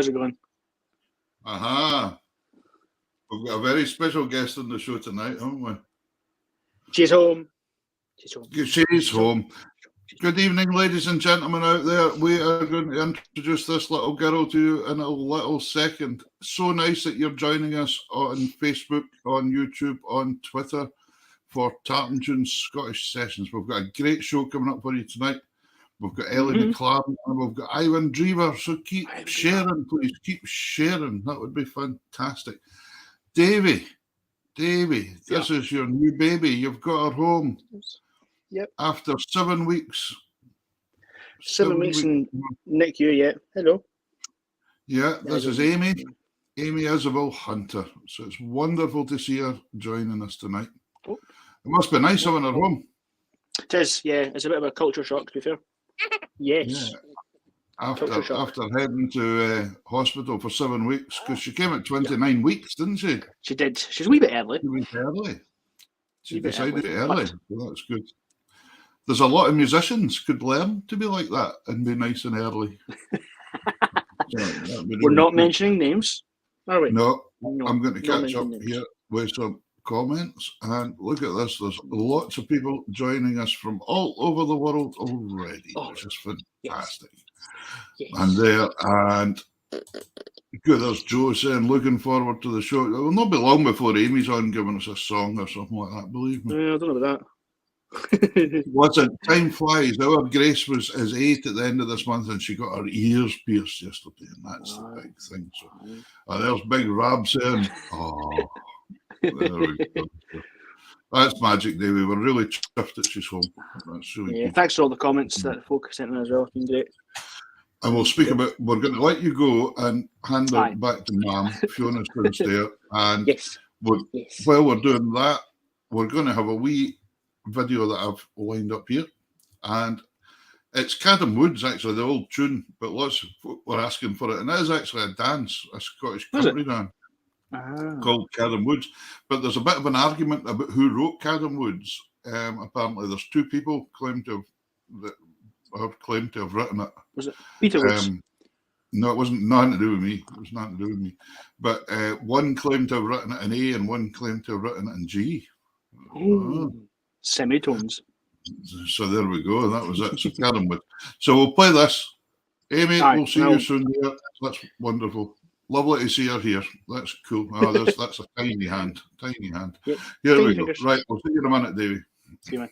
how's it going? Aha. We've got a very special guest on the show tonight, haven't we? She's home. She's home. Good evening, ladies and gentlemen out there. We are going to introduce this little girl to you in a little second. So nice that you're joining us on Facebook, on YouTube, on Twitter for Tartan Tunes Scottish Sessions. We've got a great show coming up for you tonight. We've got Ellie McLaren and we've got Ivan Drever. So keep sharing, please. Keep sharing. That would be fantastic. Davy, this is your new baby. You've got her home. Yep. After 7 weeks. 7 weeks and Nick, hello. Yeah, this is Amy. Amy Isabel Hunter. So it's wonderful to see her joining us tonight. Oh. It must be nice having her home. It is, yeah. It's a bit of a culture shock, to be fair. Yes. Yeah. After heading to hospital for 7 weeks, because she came at 29 weeks, didn't she? She did. She's a wee bit early. She decided early. Well, that's good. There's a lot of musicians could learn to be like that and be nice and early. We're not mentioning names, are we? No, I'm going to catch up here with some comments. And look at this. There's lots of people joining us from all over the world already, which is fantastic. Yes. And good, there's Joe saying, looking forward to the show. It will not be long before Amy's on giving us a song or something like that, believe me. I don't know about that. Listen, time flies. Our Grace is 8 at the end of this month and she got her ears pierced yesterday, and that's the big thing. So there's Big Rab saying, there we go. That's magic, Davey. We're really chuffed that she's home. That's really good. Thanks for all the comments that folk sent in as well. It's been great. And we'll speak about, we're going to let you go and hand it back to Ma'am. Fiona's downstairs. And while we're doing that, we're going to have a wee video that I've lined up here. And it's Cadam Woods, actually, the old tune, but lots of folk were asking for it. And it is actually a dance, a Scottish country dance called Cadam Woods. But there's a bit of an argument about who wrote Cadam Woods. Apparently, there's two people claim to have written it. Was it Peter Woods? No, it wasn't. Nothing to do with me. It was nothing to do with me. But one claimed to have written it in A, and one claimed to have written it in G. Semitones. So there we go. That was it. So Cadam Woods. So we'll play this. Amy, we'll see you soon. Dear. That's wonderful. Lovely to see her here. That's cool. That's a tiny hand. Tiny hand. Yep. Here we go. Right, we'll see you in a minute, Davey. See you, man.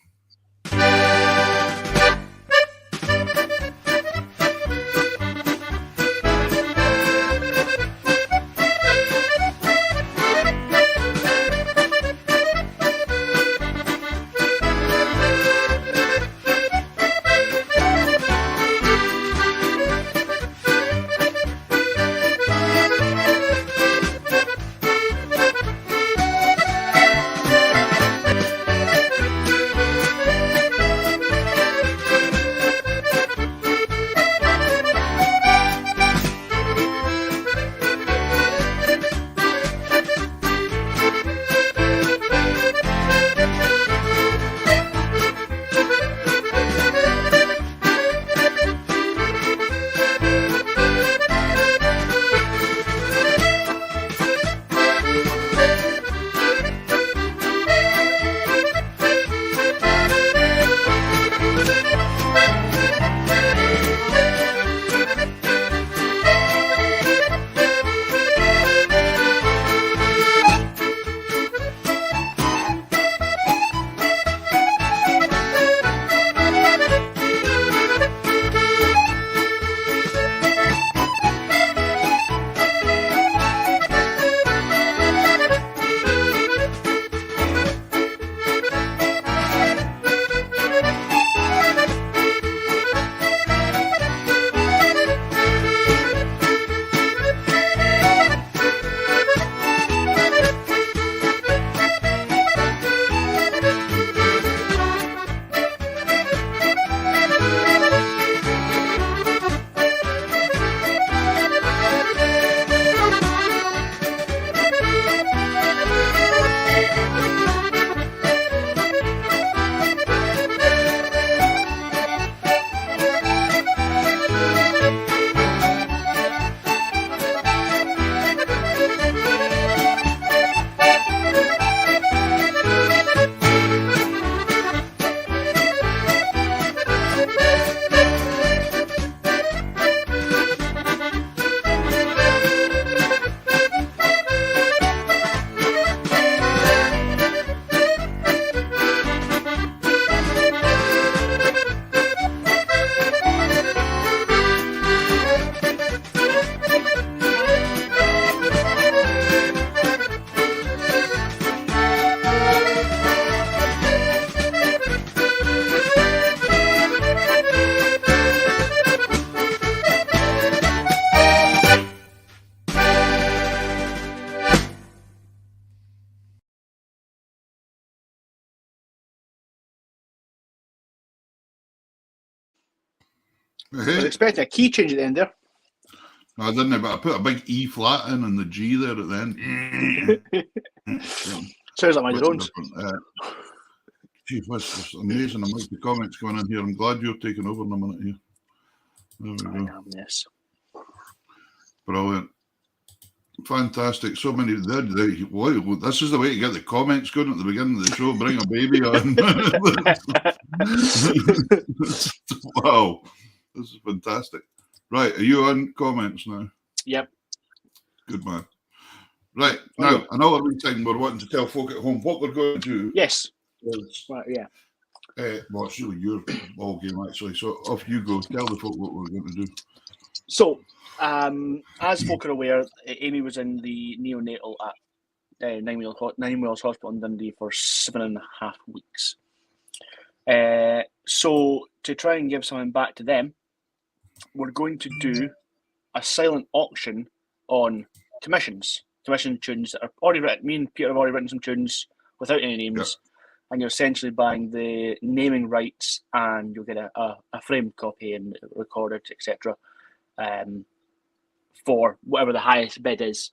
I was expecting a key change at the end there. No, I didn't, but I put a big E flat in and the G there at the end. Sounds like my drones. Gee, it's amazing. I like the comments going in here. I'm glad you're taking over in a minute here. There we go. Yes. Brilliant. Fantastic. So many. Wow, this is the way to get the comments going at the beginning of the show. Bring a baby on. Wow. This is fantastic. Right. Are you on comments now? Yep. Good man. Right. Now, another wee thing we're wanting to tell folk at home what we're going to do. Yes. Is, right, yeah. Well, it's really your ball game, actually. So off you go. Tell the folk what we're going to do. So, as folk are aware, Amy was in the neonatal at Nine Wells Hospital in Dundee for 7.5 weeks. So, to try and give something back to them, we're going to do a silent auction on commissions tunes that are already written. Me and Peter have already written some tunes without any names. Yep. And you're essentially buying the naming rights, and you'll get a framed copy and recorded, etc. For whatever the highest bid is.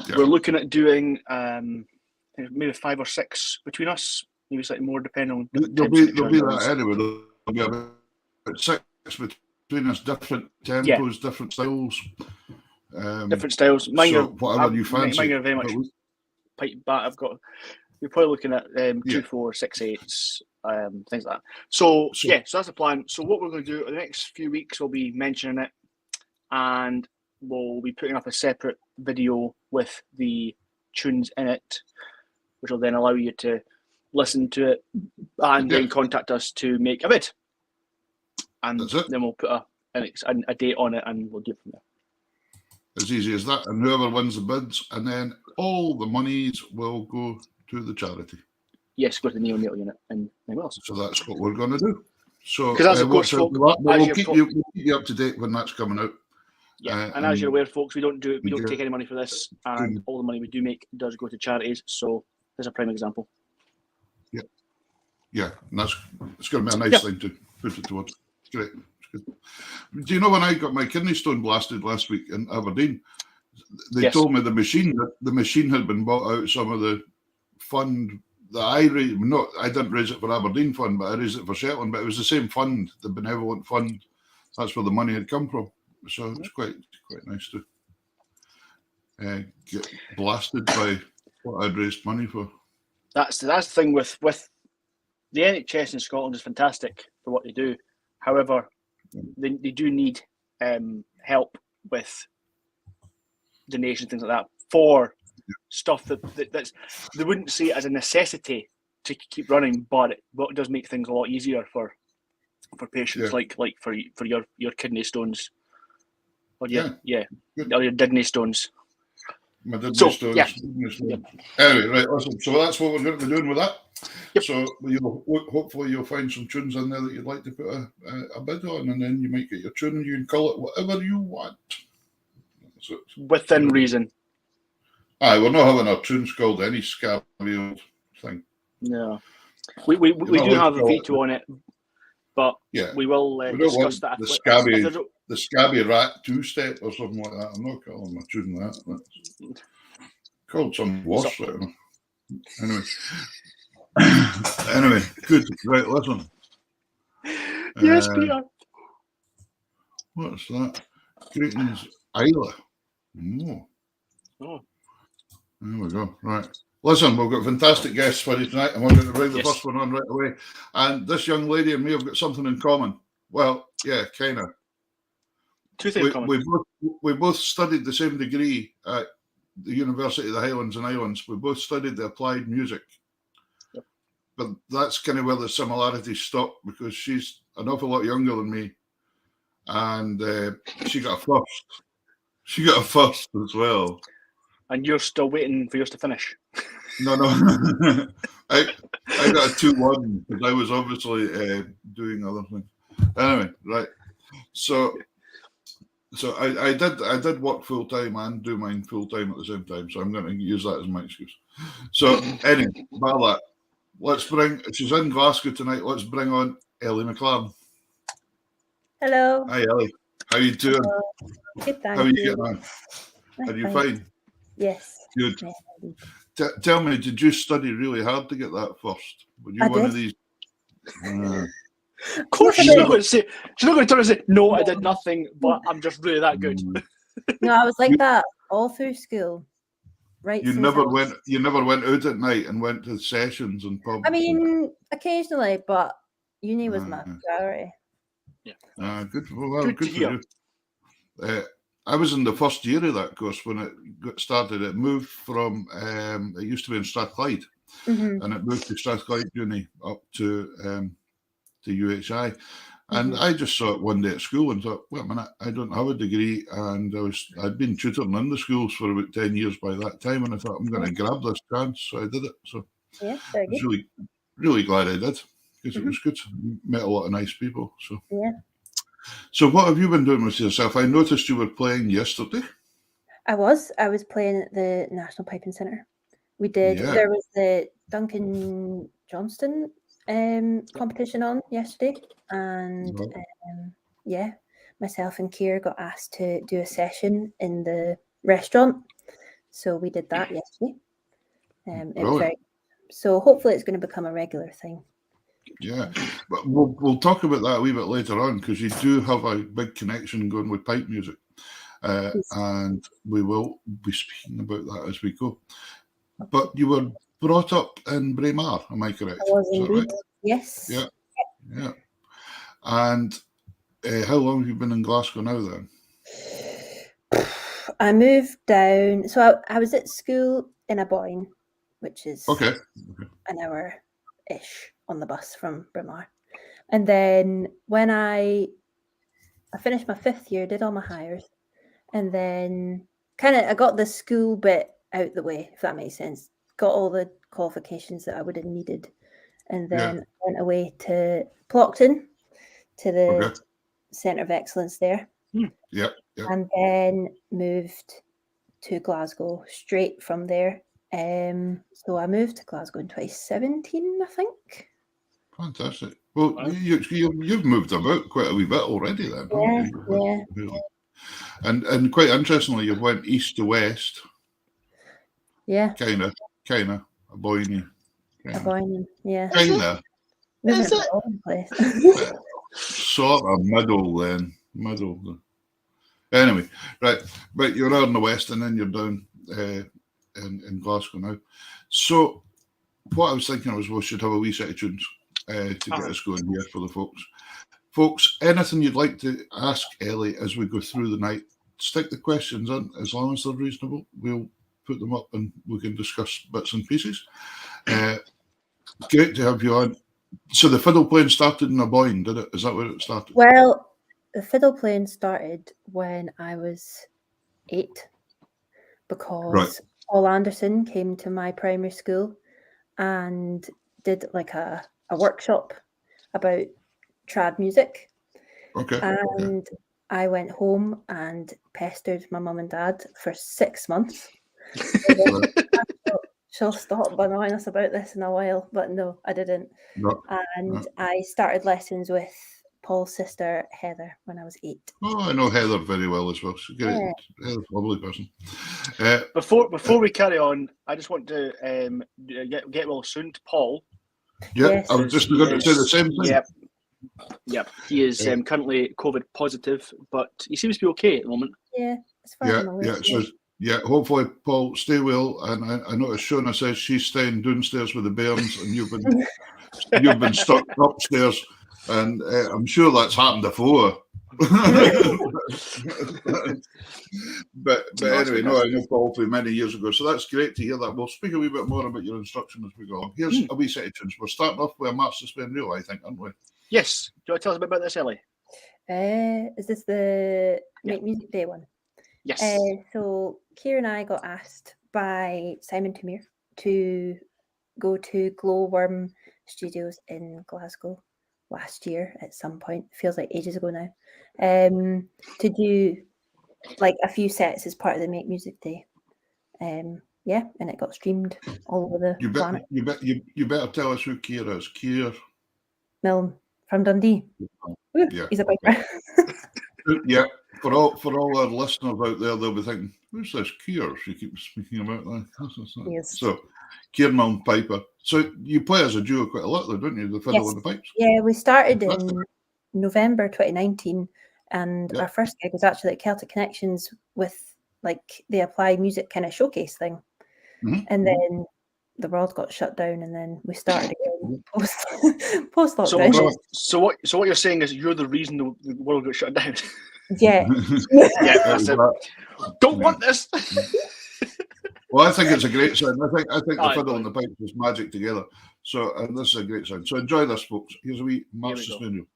Yep. We're looking at doing maybe 5 or 6 between us, maybe slightly more depending on. There'll be that anyway. There'll be about 6 between us, different tempos, different styles. Different styles. Mine so whatever you fancy. Mine are very much pipe back. We're probably looking at 2, 4, 6, 8s, things like that. So that's the plan. So what we're going to do in the next few weeks, we'll be mentioning it, and we'll be putting up a separate video with the tunes in it, which will then allow you to listen to it and then contact us to make a bid. And then we'll put a date on it, and we'll do it from there. As easy as that. And whoever wins the bids, and then all the monies will go to the charity. Yes, go to the neonatal unit and anywhere else. So that's what we're going to do. So because of course, folk, we'll keep you up to date when that's coming out. Yeah, and as you're aware, folks, we don't take any money for this, and all the money we do make does go to charities. So there's a prime example. Yeah, and it's going to be a nice thing to put it towards. Great. Do you know when I got my kidney stone blasted last week in Aberdeen? They told me the machine had been bought out some of the fund that I raised. No, I didn't raise it for Aberdeen Fund, but I raised it for Shetland. But it was the same fund, the benevolent fund. That's where the money had come from. So it's quite nice to get blasted by what I'd raised money for. That's the thing with the NHS in Scotland is fantastic for what they do. However, they do need help with donations, things like that, for stuff that's they wouldn't see it as a necessity to keep running, but it does make things a lot easier for patients, like for your kidney stones, or your kidney stones. My kidney stones. Yeah. Anyway, right, awesome. So that's what we're going to be doing with that. Yep. So hopefully you'll find some tunes in there that you'd like to put a bid on, and then you might get your tune and you can call it whatever you want. Within reason. Aye, we're not having our tunes called any scabby old thing. No. We do have a veto on it, but we will discuss that. The scabby rat 2-step or something like that. I'm not calling my tune that. That's called some worse. Anyway, good. Right, listen. Yes, Peter. What's that? Greetings, Isla. Oh. There we go. Right. Listen, we've got fantastic guests for you tonight, and we're going to bring the first one on right away. And this young lady and me have got something in common. Well, yeah, kind of. Two things in common. We both studied the same degree at the University of the Highlands and Islands. We both studied the applied music. Yep. But that's kind of where the similarities stop, because she's an awful lot younger than me. And she got a first. She got a first as well. And you're still waiting for yours to finish? No. I got a 2-1 because I was obviously doing other things. Anyway, right. So I did work full time and do mine full time at the same time. So I'm going to use that as my excuse. So anyway, by that, she's in Glasgow tonight. Let's bring on Ellie McLaren. Hello. Hi, Ellie. How you doing? Hello. Good, thank How are you you. getting on? I'm Are you fine. fine? Yes. Good. Yeah, Tell me, did you study really hard to get that first? Were you I one of did. these? Of course, Yes, I she's not did. going to say. She's not going to turn and say, "No, I did nothing, but I'm just really that good." No, I was like You- that all through school. Right. You since never I was- went. You never went out at night and went to sessions and pubs. I mean, occasionally, but uni was my Uh, priority. good. Well, Good good to for hear. you. I was in the first year of that course when it got started. It moved from. It used to be in Strathclyde, Mm-hmm. and it moved to Strathclyde Uni up to UHI. And Mm-hmm. I just saw it one day at school and thought, wait a minute, I don't have a degree. And I'd been tutoring in the schools for about 10 years by that time. And I thought, I'm going to grab this chance. So I did it. So Yeah, I very was good. really, really glad I did because it Mhm. was good. Met a lot of nice people. Yeah. So what have you been doing with yourself? I noticed you were playing yesterday. I was playing at the National Piping Centre. We did. Yeah. There was the Duncan Johnston competition on yesterday, and yeah, myself and Kier got asked to do a session in the restaurant, so we did that yesterday. It was very. So hopefully, it's going to become a regular thing. Yeah, but we'll talk about that a wee bit later on because you do have a big connection going with pipe music. And we will be speaking about that as we go. But you were brought up in Braemar, am I correct? I was Is that indeed. right? Yes. Yeah. And how long have you been in Glasgow now then? I moved down. So I was at school in Aboyne, which is an hour-ish on the bus from Braemar. And then when I finished my 5th year, did all my hires, and then I got the school bit out the way, if that makes sense. Got all the qualifications that I would have needed, and then went away to Plockton, to the Centre of Excellence there. And then moved to Glasgow straight from there. So I moved to Glasgow in 2017, I think. Fantastic. Well, you've moved about quite a wee bit already then, haven't you? Yeah. And quite interestingly, you went east to west. Yeah. Kind of, Aboyne. Aboyne, yeah. Kind of. Is it? All place. Sort of middle. Anyway, right. But you're out in the west and then you're down in Glasgow now. So what I was thinking was we should have a wee set of tunes to get us going here for the folks. Folks, anything you'd like to ask Ellie as we go through the night, stick the questions in as long as they're reasonable. We'll put them up and we can discuss bits and pieces. Great to have you on. So the fiddle playing started in Aboyne, did it? Is that where it started? Well, the fiddle playing started when I was 8 because Paul Anderson came to my primary school and did like a workshop about trad music. And I went home and pestered my mum and dad for 6 months. She'll stop annoying us about this in a while, but no, I didn't. I started lessons with Paul's sister Heather when I was 8. Oh, I know Heather very well as well. She's great. Heather's a lovely person. Before we carry on, I just want to get well soon to Paul. Yeah, I was just going to say the same thing. Yep. He is currently COVID positive, but he seems to be okay at the moment. Yeah, as far as I'm aware. So hopefully, Paul, stay well. And I noticed Shona says she's staying downstairs with the bairns, and you've been stuck upstairs. And I'm sure that's happened before. but anyway, I know Paul from many years ago, so that's great to hear that. We'll speak a wee bit more about your instruction as we go along. Here's a wee set of tunes. We're starting off with a March to Spain Reel, I think, aren't we? Yes. Do you want to tell us a bit about this, Ellie? Is this the Make Music Day one? Yes. So Kier and I got asked by Simon Tamir to go to Glowworm Studios in Glasgow last year at some point. Feels like ages ago now. To do like a few sets as part of the Make Music Day. And it got streamed all over the planet. You better tell us who Kier is. Kier Milne from Dundee. Yeah. He's a big man. Yeah, for all our listeners out there, they'll be thinking, "Who's this Keir she keeps speaking about?" Yes. So, Keir on Piper. So you play as a duo quite a lot, though, don't you? The fiddle and the pipes. Yeah, we started in November 2019, and our first gig was actually at Celtic Connections with like the Applied Music kind of showcase thing, and then the world got shut down, and then we started again post lockdown. So what you're saying is you're the reason the world got shut down. Yeah. Yeah, that's it. Don't want this. Well, I think it's a great sound. I think the fiddle and the pipes is magic together. So, and this is a great sound. So enjoy this, folks. Here's a wee March Suspension.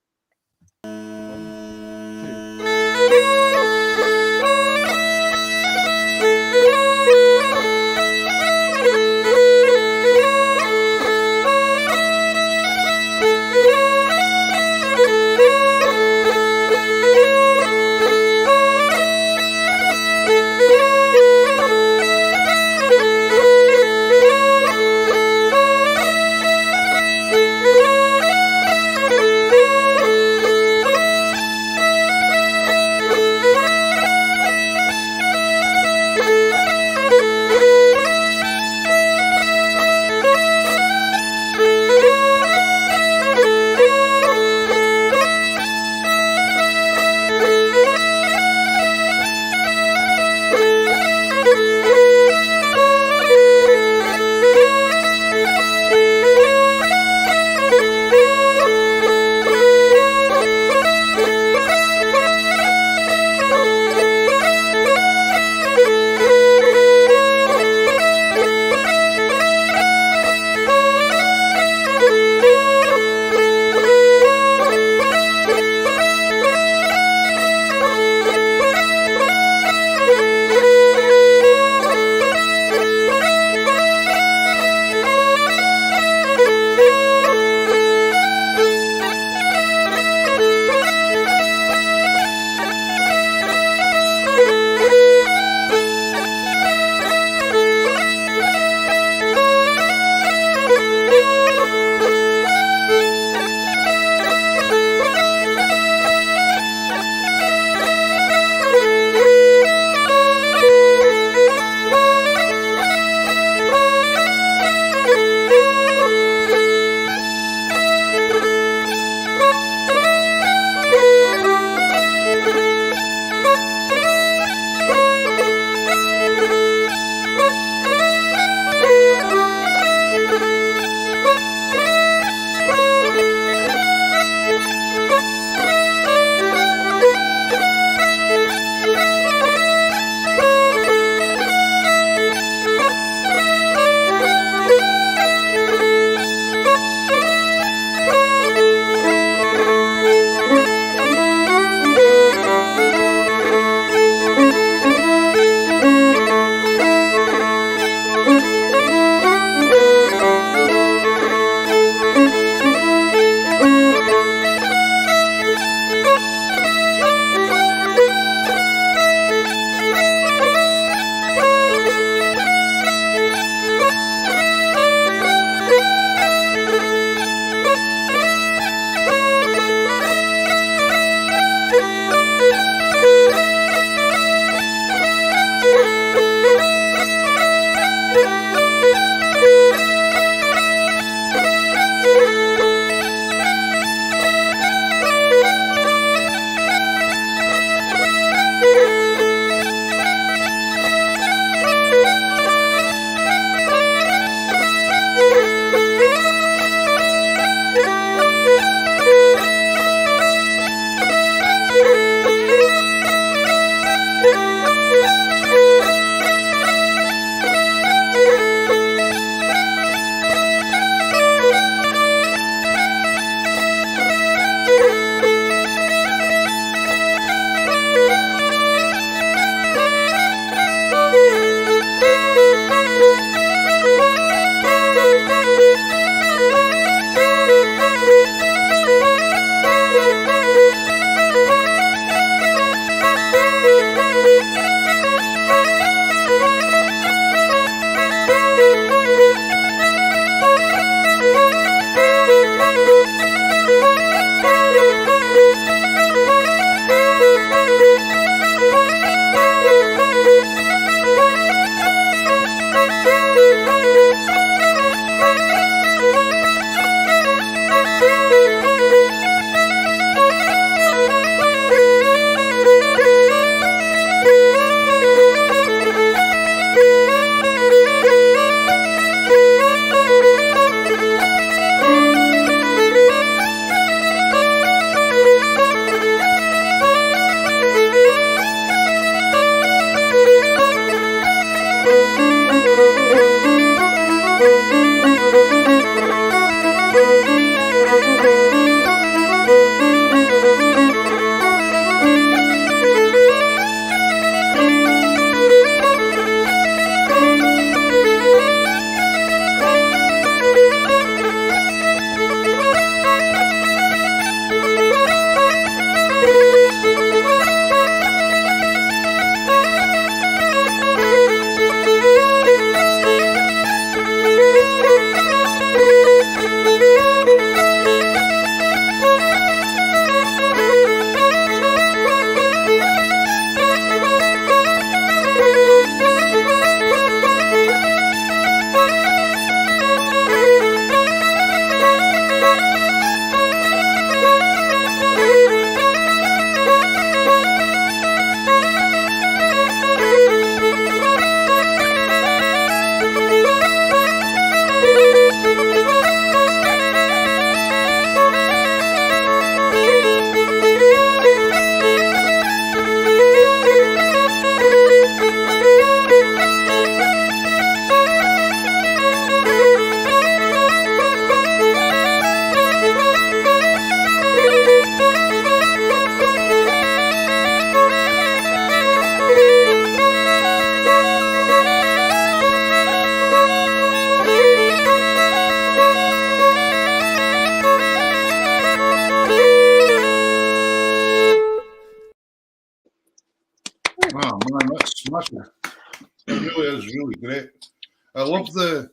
absolutely great. I love the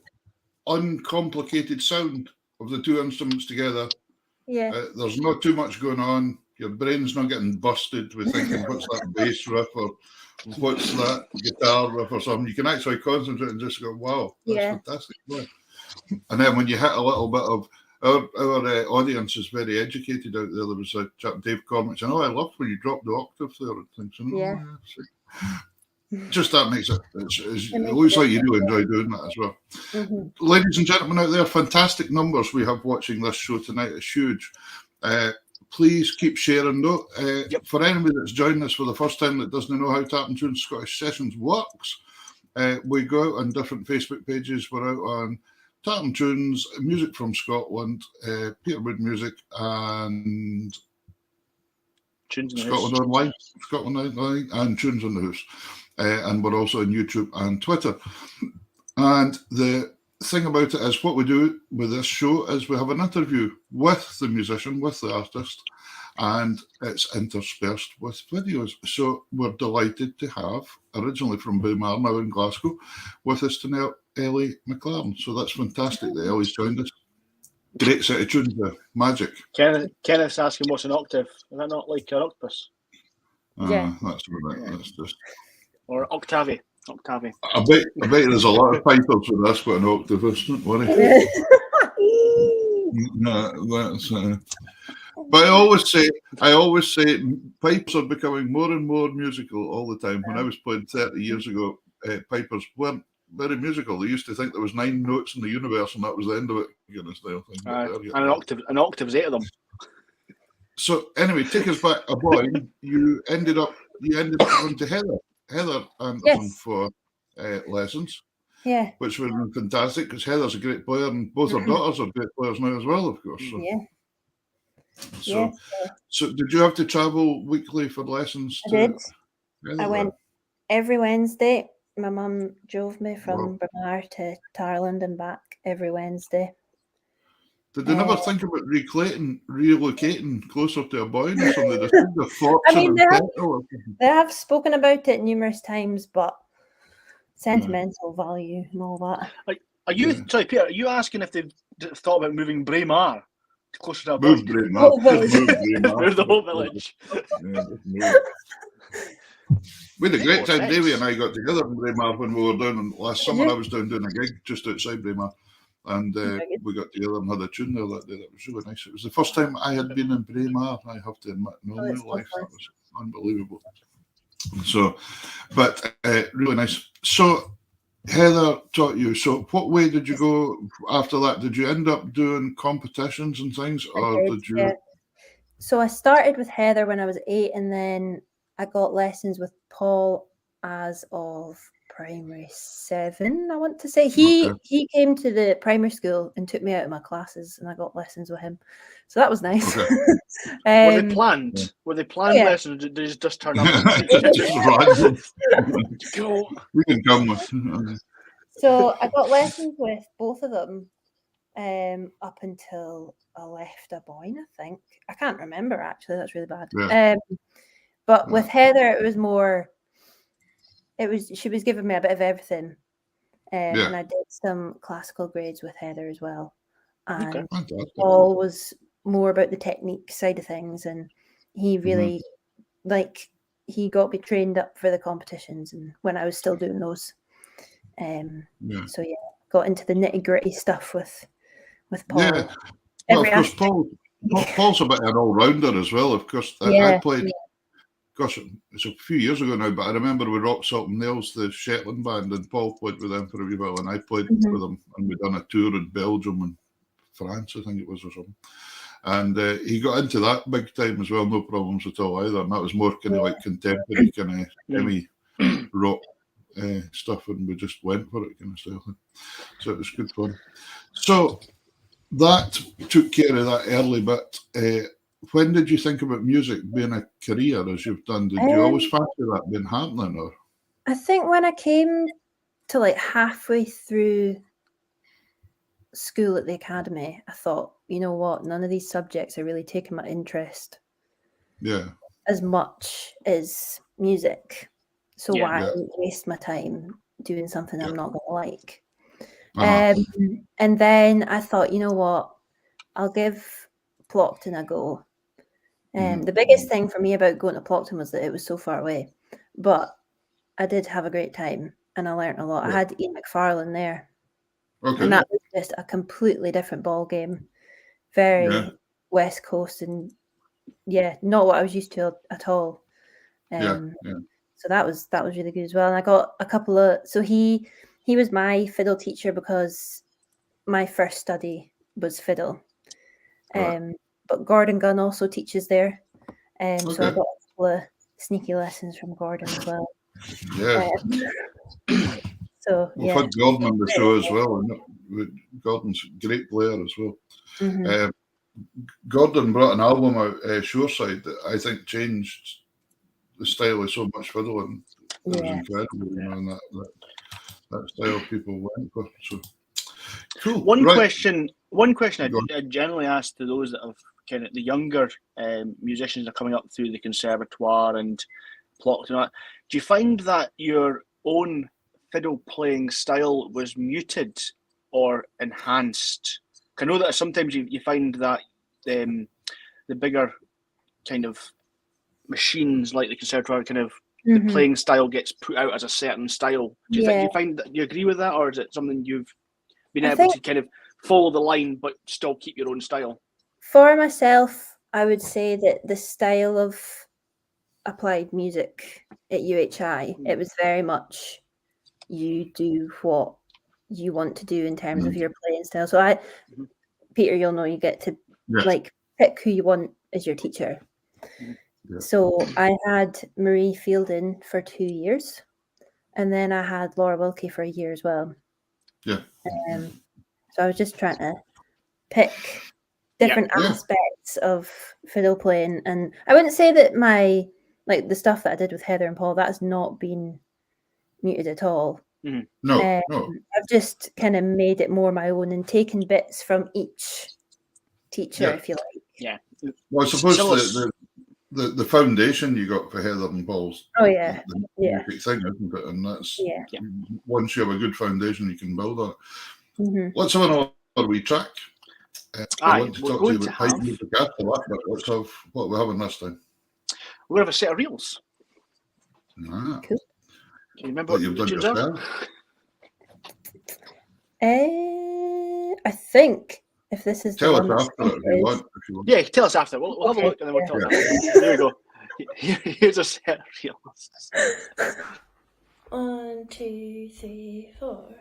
uncomplicated sound of the two instruments together. Yeah. There's not too much going on. Your brain's not getting busted with thinking, what's that bass riff or what's that guitar riff or something. You can actually concentrate and just go, wow, that's fantastic. And then when you hit a little bit of, our audience is very educated out there. There was a chap, Dave Cormack, saying, I love when you drop the octave there and things. Just that makes it, it looks like you really enjoy doing that as well. Mm-hmm. Ladies and gentlemen out there, fantastic numbers we have watching this show tonight. It's huge. Please keep sharing though. For anybody that's joining us for the first time that doesn't know how Tap and Tunes Scottish Sessions works, we go out on different Facebook pages. We're out on Tap and Tunes, Music from Scotland, Peterwood Music, and Scotland Online, and Tunes on the House. And we're also on YouTube and Twitter. And the thing about it is, what we do with this show is we have an interview with the musician, with the artist, and it's interspersed with videos. So we're delighted to have, originally from Braemar, now in Glasgow, with us tonight, Ellie McLaren. So that's fantastic that Ellie's joined us. Great set of tunes there. Magic. Kenneth's asking what's an octave. Is that not like an octopus? That's right. That's just... Or octave. I bet there's a lot of pipers with this, but an octave, don't worry. No, that's... But I always say, pipes are becoming more and more musical all the time. When I was playing 30 years ago, pipers weren't very musical. They used to think there was 9 notes in the universe, and that was the end of it. And an octave's 8 of them. So anyway, take us back a boy. You ended up going to Heather Anderson for lessons. Yeah. Which would have been fantastic because Heather's a great player, and both her daughters are great players now as well, of course. So. So did you have to travel weekly for lessons? I did. I went every Wednesday. My mum drove me from Braemar to Tarland and back every Wednesday. Did they never think about relocating closer to a boy or something? They have spoken about it numerous times, but sentimental value and all that. Sorry, Peter, are you asking if they've thought about moving Braemar closer to a boy? Move Braemar. Move the whole village. We had a great time. Davey and I got together in Braemar when we were down last summer. I was down doing a gig just outside Braemar, and we got together and had a tune there that day. That was really nice. It was the first time I had been in Braemar, I have to admit, in my life. That was unbelievable. So, but really nice. So, Heather taught you. So, what way did you go after that? Did you end up doing competitions and things, or did you? Yeah. So I started with Heather when I was 8, and then I got lessons with Paul as of primary 7, I want to say. He came to the primary school and took me out of my classes, and I got lessons with him. So that was nice. Okay. Were they planned? Were they planned lessons, or did they just turn up? Just random. We can come with. So I got lessons with both of them up until I left Aboyne, I think. I can't remember, actually. That's really bad. Yeah. But with Heather, it was more... she was giving me a bit of everything. And I did some classical grades with Heather as well. And Paul was more about the technique side of things, and he really he got me trained up for the competitions, and when I was still doing those. So got into the nitty-gritty stuff with Paul. Yeah. Well, of course, Paul's a bit of an all-rounder as well. Of course, I played. Gosh, it's a few years ago now, but I remember with Rock Salt and Nails, the Shetland band, and Paul played with them for a wee while, and I played with them, and we'd done a tour in Belgium and France, I think it was, or something. And he got into that big time as well, no problems at all either. And that was more kind of like contemporary, kind of heavy rock stuff, and we just went for it, kind of stuff. So it was good fun. So that took care of that early bit. When did you think about music being a career, as you've done? Did you always fancy that being happening, or? I think when I came to like halfway through school at the academy, I thought, you know what, none of these subjects are really taking my interest as much as music. So why waste my time doing something I'm not going to like. And then I thought, you know what, I'll give Plockton a go. The biggest thing for me about going to Plockton was that it was so far away, but I did have a great time and I learned a lot. I had Ian McLaren there, and that was just a completely different ball game, very West Coast, and not what I was used to at all. So that was really good as well. And I got a couple of, so he was my fiddle teacher because my first study was fiddle. But Gordon Gunn also teaches there. So I got a couple of sneaky lessons from Gordon as well. So we've had Gordon on the show as well, and Gordon's a great player as well. Gordon brought an album out, Shoreside, that I think changed the style of so much fiddling. It was incredible, you know, and that style people went for. So cool. One question I generally ask to those that have kind of the younger musicians that are coming up through the conservatoire and Plockton and that, do you find that your own fiddle playing style was muted or enhanced? I know that sometimes you find that the bigger kind of machines like the conservatoire kind of the playing style gets put out as a certain style. Do you find that you agree with that, or is it something you've been able to kind of follow the line but still keep your own style? For myself, I would say that the style of applied music at UHI, it was very much you do what you want to do in terms of your playing style. So Peter, you'll know you get to like pick who you want as your teacher. So I had Marie Fielding for 2 years, and then I had Laura Wilkie for a year as well. So I was just trying to pick different aspects of fiddle playing, and I wouldn't say that my the stuff that I did with Heather and Paul, that's not been muted at all. No. I've just kind of made it more my own and taken bits from each teacher, if you like. Well, I suppose the foundation you got for Heather and Paul's the music thing, isn't it? And that's once you have a good foundation, you can build on it. Let's have another wee track. I want to talk to you about pipe music after that, but let's have what we're having this time. We're going to have a set of reels. Cool. Can you remember what you've done yourself? I think if this is tell us after if you want. Yeah, tell us after. We'll have a look and then we'll talk. There we go. Here's a set of reels. 1, 2, 3, 4.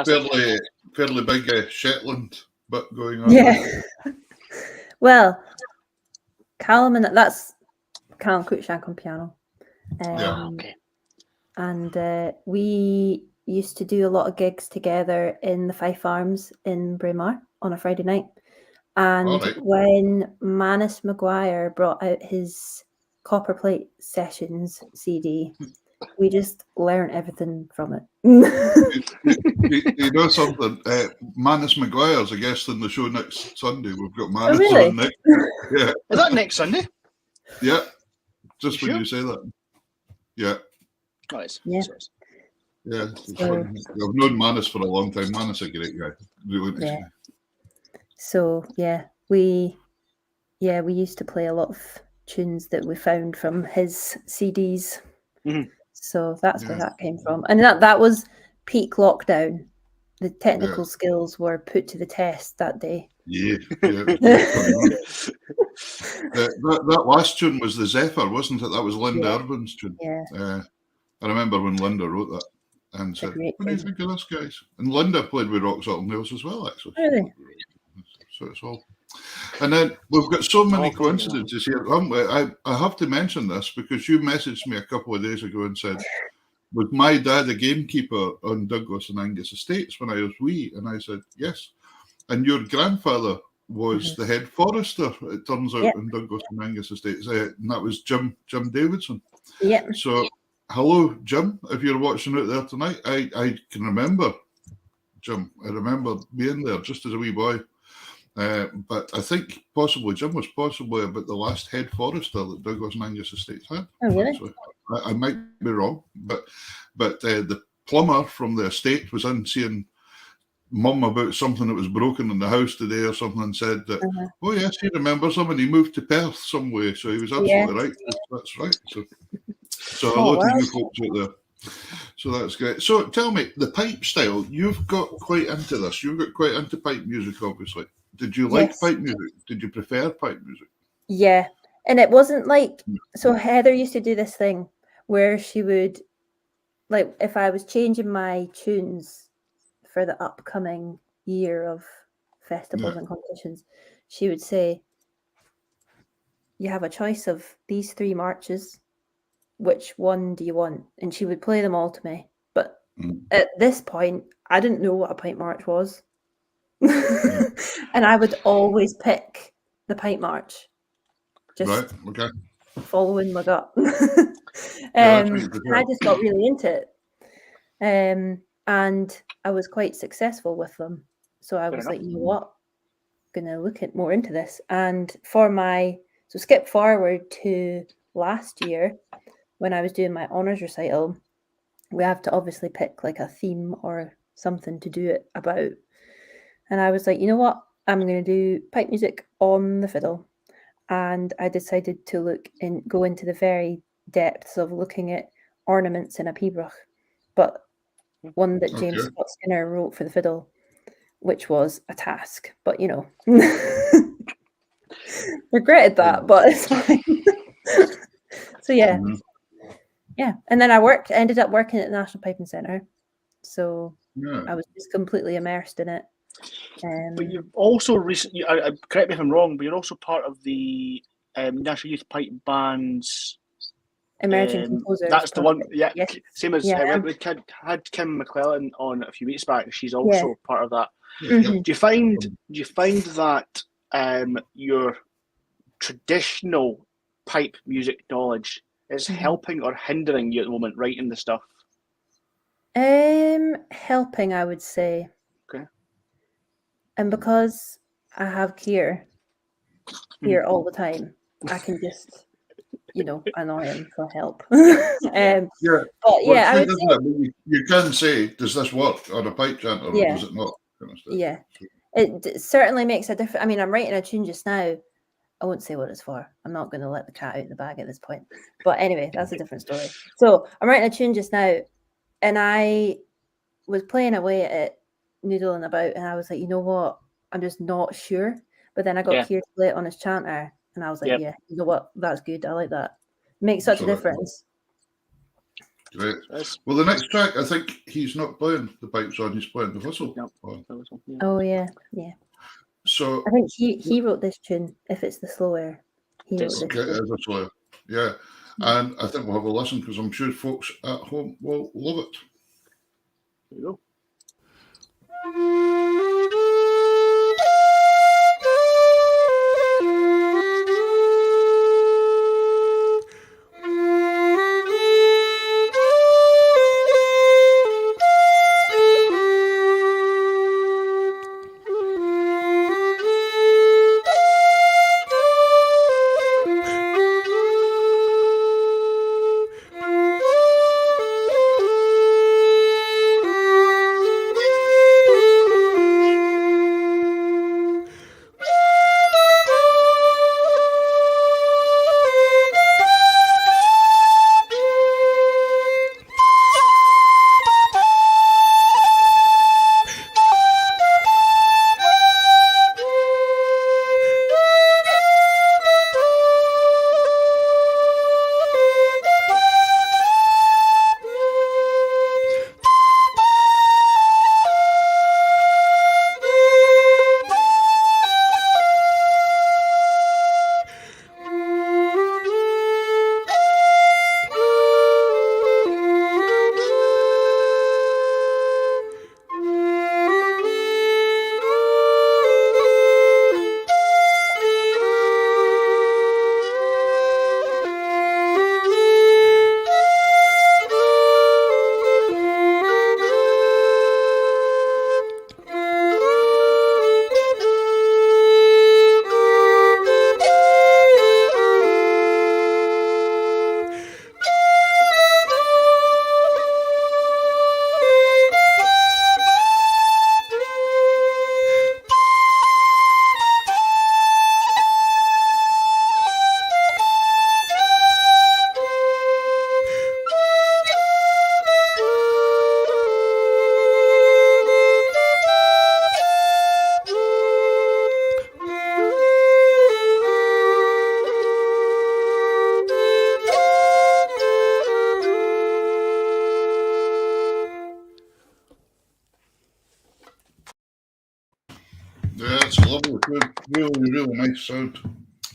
fantastic. Fairly big Shetland bit going on. Yeah. Well, Callum, that's Callum Cruikshank on piano. Okay. And we used to do a lot of gigs together in the Fife Arms in Braemar on a Friday night. And when Manus Maguire brought out his Copperplate Sessions CD, we just learned everything from it. you know something? Manus Maguire's a guest on the show next Sunday. We've got Manus really? on next. Yeah. Is that next Sunday? Yeah. Just You when sure? you say that. Yeah. Nice. Yeah. Yeah. I've known Manus for a long time. Manus is a great guy. Really nice guy. So we used to play a lot of tunes that we found from his CDs. Mm-hmm. So that's where that came from. And that was peak lockdown. The technical skills were put to the test that day. Yeah. That last tune was the Zephyr, wasn't it? That was Linda Irvin's tune. Yeah. I remember when Linda wrote that and said, "What do you think of this, guys?" And Linda played with Rock Salt and Nails as well, actually. Really? So it's all. And then we've got so many coincidences here. I have to mention this because you messaged me a couple of days ago and said, "Was my dad a gamekeeper on Douglas and Angus Estates when I was wee?" And I said, "Yes." And your grandfather was the head forester, it turns out, in Douglas and Angus Estates. And that was Jim Davidson. Yeah. So, hello, Jim, if you're watching out there tonight. I can remember Jim. I remember being there just as a wee boy. But I think Jim was possibly about the last head forester that Douglas and Angus Estates had. Oh, really? So I might be wrong, but the plumber from the estate was in seeing Mum about something that was broken in the house today or something, and said that, oh yes, he remembers him, and he moved to Perth some way, so he was absolutely right. That's right. So a lot of you folks out there. So that's great. So tell me, the pipe style, you've got quite into this. You've got quite into pipe music, obviously. Did you like pipe music? Did you prefer pipe music? Yeah. And it wasn't like, so Heather used to do this thing where she would, like, if I was changing my tunes for the upcoming year of festivals and competitions, she would say, you have a choice of these 3 marches. Which one do you want? And she would play them all to me. But at this point, I didn't know what a pipe march was. And I would always pick the pipe march. Just following my gut. And I just got really into it. And I was quite successful with them. So I was like, you know what? I'm going to look more into this. And so skip forward to last year when I was doing my honours recital, we have to obviously pick like a theme or something to do it about. And I was like, you know what? I'm going to do pipe music on the fiddle. And I decided to go into the very depths of looking at ornaments in a pibroch, but one that James Scott Skinner wrote for the fiddle, which was a task. But, you know, regretted that, but it's fine. So, yeah. Yeah. And then I ended up working at the National Piping Centre. So I was just completely immersed in it. But you've also recently, correct me if I'm wrong, but you're also part of the National Youth Pipe Band's Emerging Composers. That's the one, yes. Same as we had Kim McLaren on a few weeks back. She's also part of that. Mm-hmm. Do you find that your traditional pipe music knowledge is helping or hindering you at the moment writing the stuff? Helping, I would say. Okay. And because I have Kier all the time, I can just, annoy him for help. But yeah, I would say, you can say, does this work on a pipe chanter or does it not? Yeah, it certainly makes a difference. I mean, I'm writing a tune just now. I won't say what it's for. I'm not going to let the cat out of the bag at this point. But anyway, that's a different story. So I'm writing a tune just now, and I was playing away at it, noodling about, and I was like, you know what? I'm just not sure. But then I got Kier to play it on his chanter, and I was like, you know what? That's good. I like that. It makes such a difference. Great. Well, the next track, I think he's not playing the pipes on, he's playing the whistle. Yep. Yeah. Oh, yeah. So I think he wrote this tune, if it's the slow air. He wrote this okay, tune. as a slow. Yeah. And I think we'll have a listen because I'm sure folks at home will love it. There you go. Yeah, it's lovely. Really, really nice sound.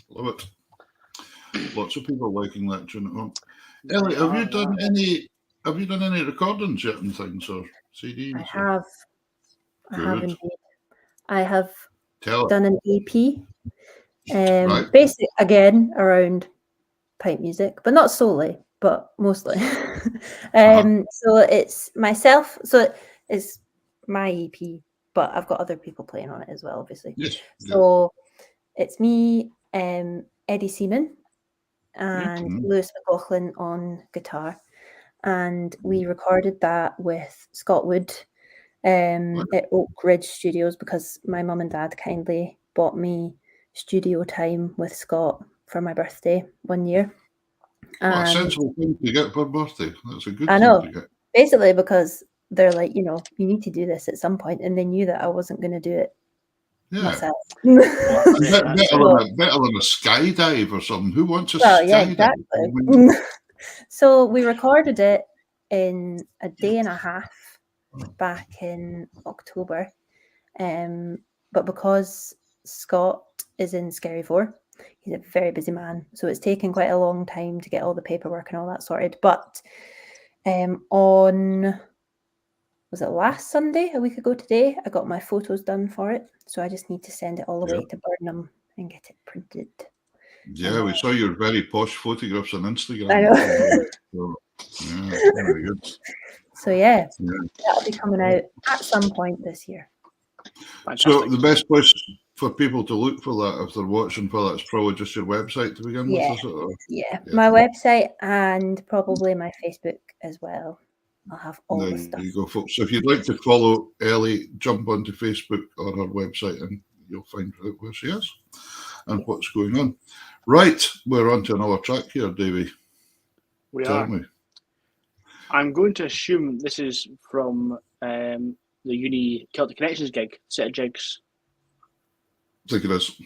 Love it. Lots of people liking that tune at home. Ellie, have you done any recordings yet and things or CDs? I have indeed. I have done an EP. Basically, again, around pipe music, but not solely, but mostly. So it's myself. So it's my EP, but I've got other people playing on it as well, obviously. Yes. So it's me, Eddie Seaman, and Lewis McLaughlin on guitar. And we recorded that with Scott Wood at Oak Ridge Studios because my mum and dad kindly bought me studio time with Scott for my birthday one year. What a sensible thing to get for birthday. That's a good thing to get. Basically, because they're like, you need to do this at some point, and they knew that I wasn't going to do it myself. better than a skydive or something. Who wants a skydive? Yeah, exactly. So we recorded it in a day and a half back in October. But because Scott is in Scary 4, he's a very busy man. So it's taken quite a long time to get all the paperwork and all that sorted. But on, was it last Sunday, a week ago today, I got my photos done for it. So I just need to send it all the way to Burnham and get it printed. Yeah, we saw your very posh photographs on Instagram. I know. Very good. So that'll be coming out at some point this year. Fantastic. So the best place for people to look for that if they're watching for that is probably just your website to begin with, is it? Yeah, my website and probably my Facebook as well. I'll have all the stuff. There you go, folks. So if you'd like to follow Ellie, jump onto Facebook or her website and you'll find out where she is and what's going on. Right, we're on to another track here, Davey. Tell me. I'm going to assume this is from the Uni Celtic Connections gig, set of jigs. I think it is.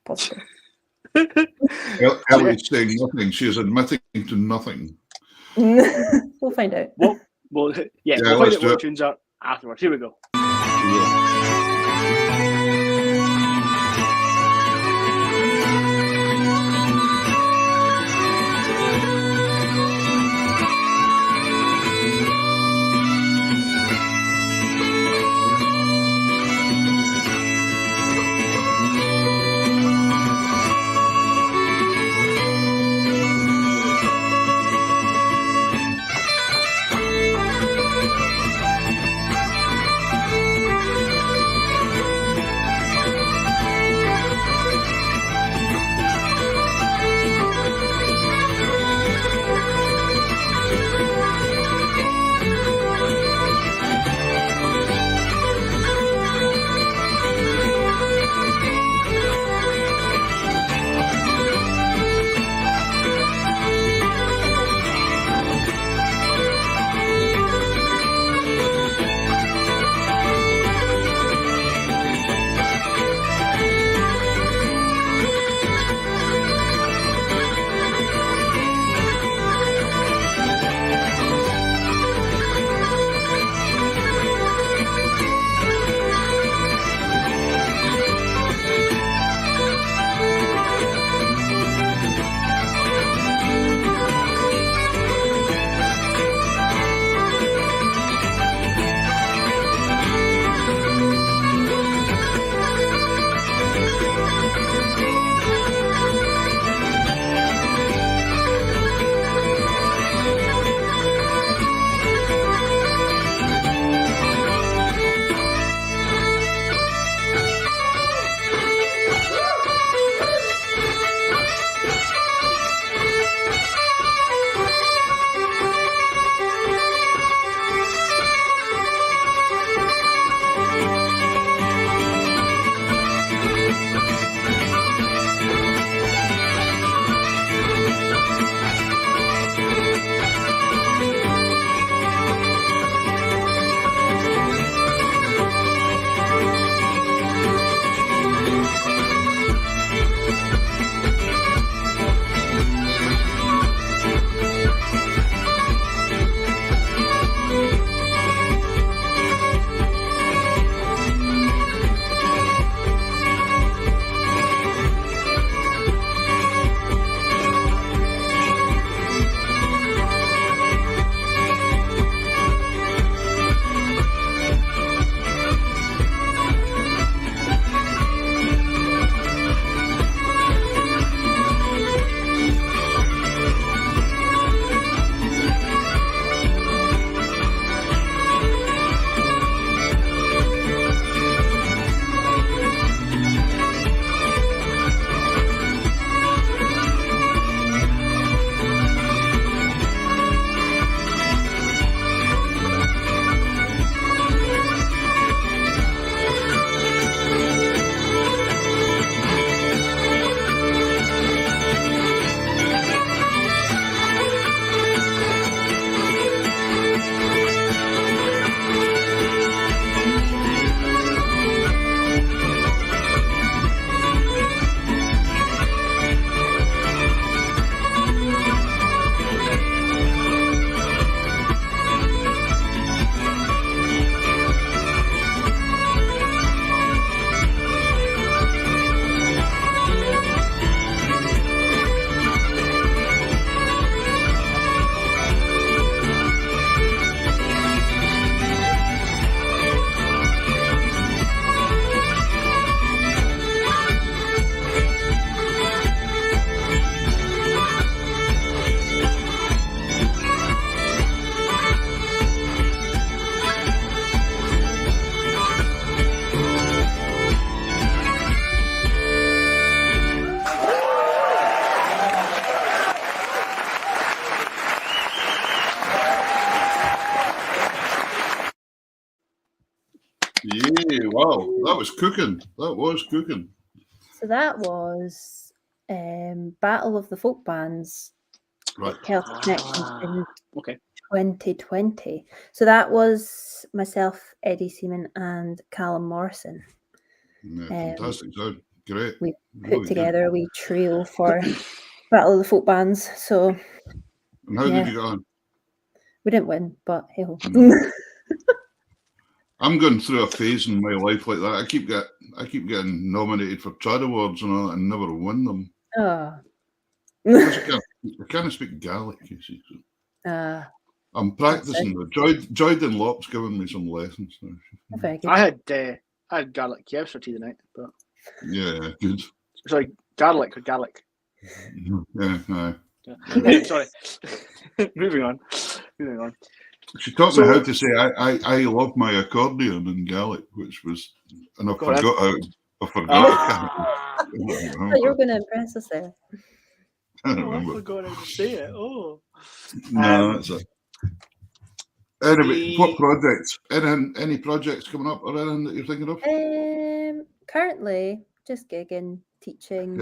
Possibly. Ellie's saying nothing. She is admitting to nothing. We'll find out. Well, we'll find out what the tunes are afterwards. Here we go. Yeah, wow, that was cooking. That was cooking. So that was Battle of the Folk Bands, Right. Celtic Connections in Okay. 2020. So that was myself, Eddie Seaman, and Callum Morrison. Yeah, fantastic sound. Great. We put Really together a wee trio for Battle of the Folk Bands. So, and how did you get on? We didn't win, but hey ho. I'm going through a phase in my life like that. I keep getting nominated for trad awards and all that, and never win them. Oh. I can't speak Gaelic, you see. So. I'm practicing. Joy Dunlop's giving me some lessons now. Very good. I had garlic Kiev for tea tonight, but yeah, good. Sorry, garlic or Gaelic. Yeah, no. Yeah. Sorry. Moving on. She taught me how to say I love my accordion in Gaelic, which was, and I forgot. You were going to impress us there. I don't remember. I forgot how to say it. Oh. No, that's it. Anyway, what projects? Any projects coming up or anything that you're thinking of? Currently, just gigging, teaching.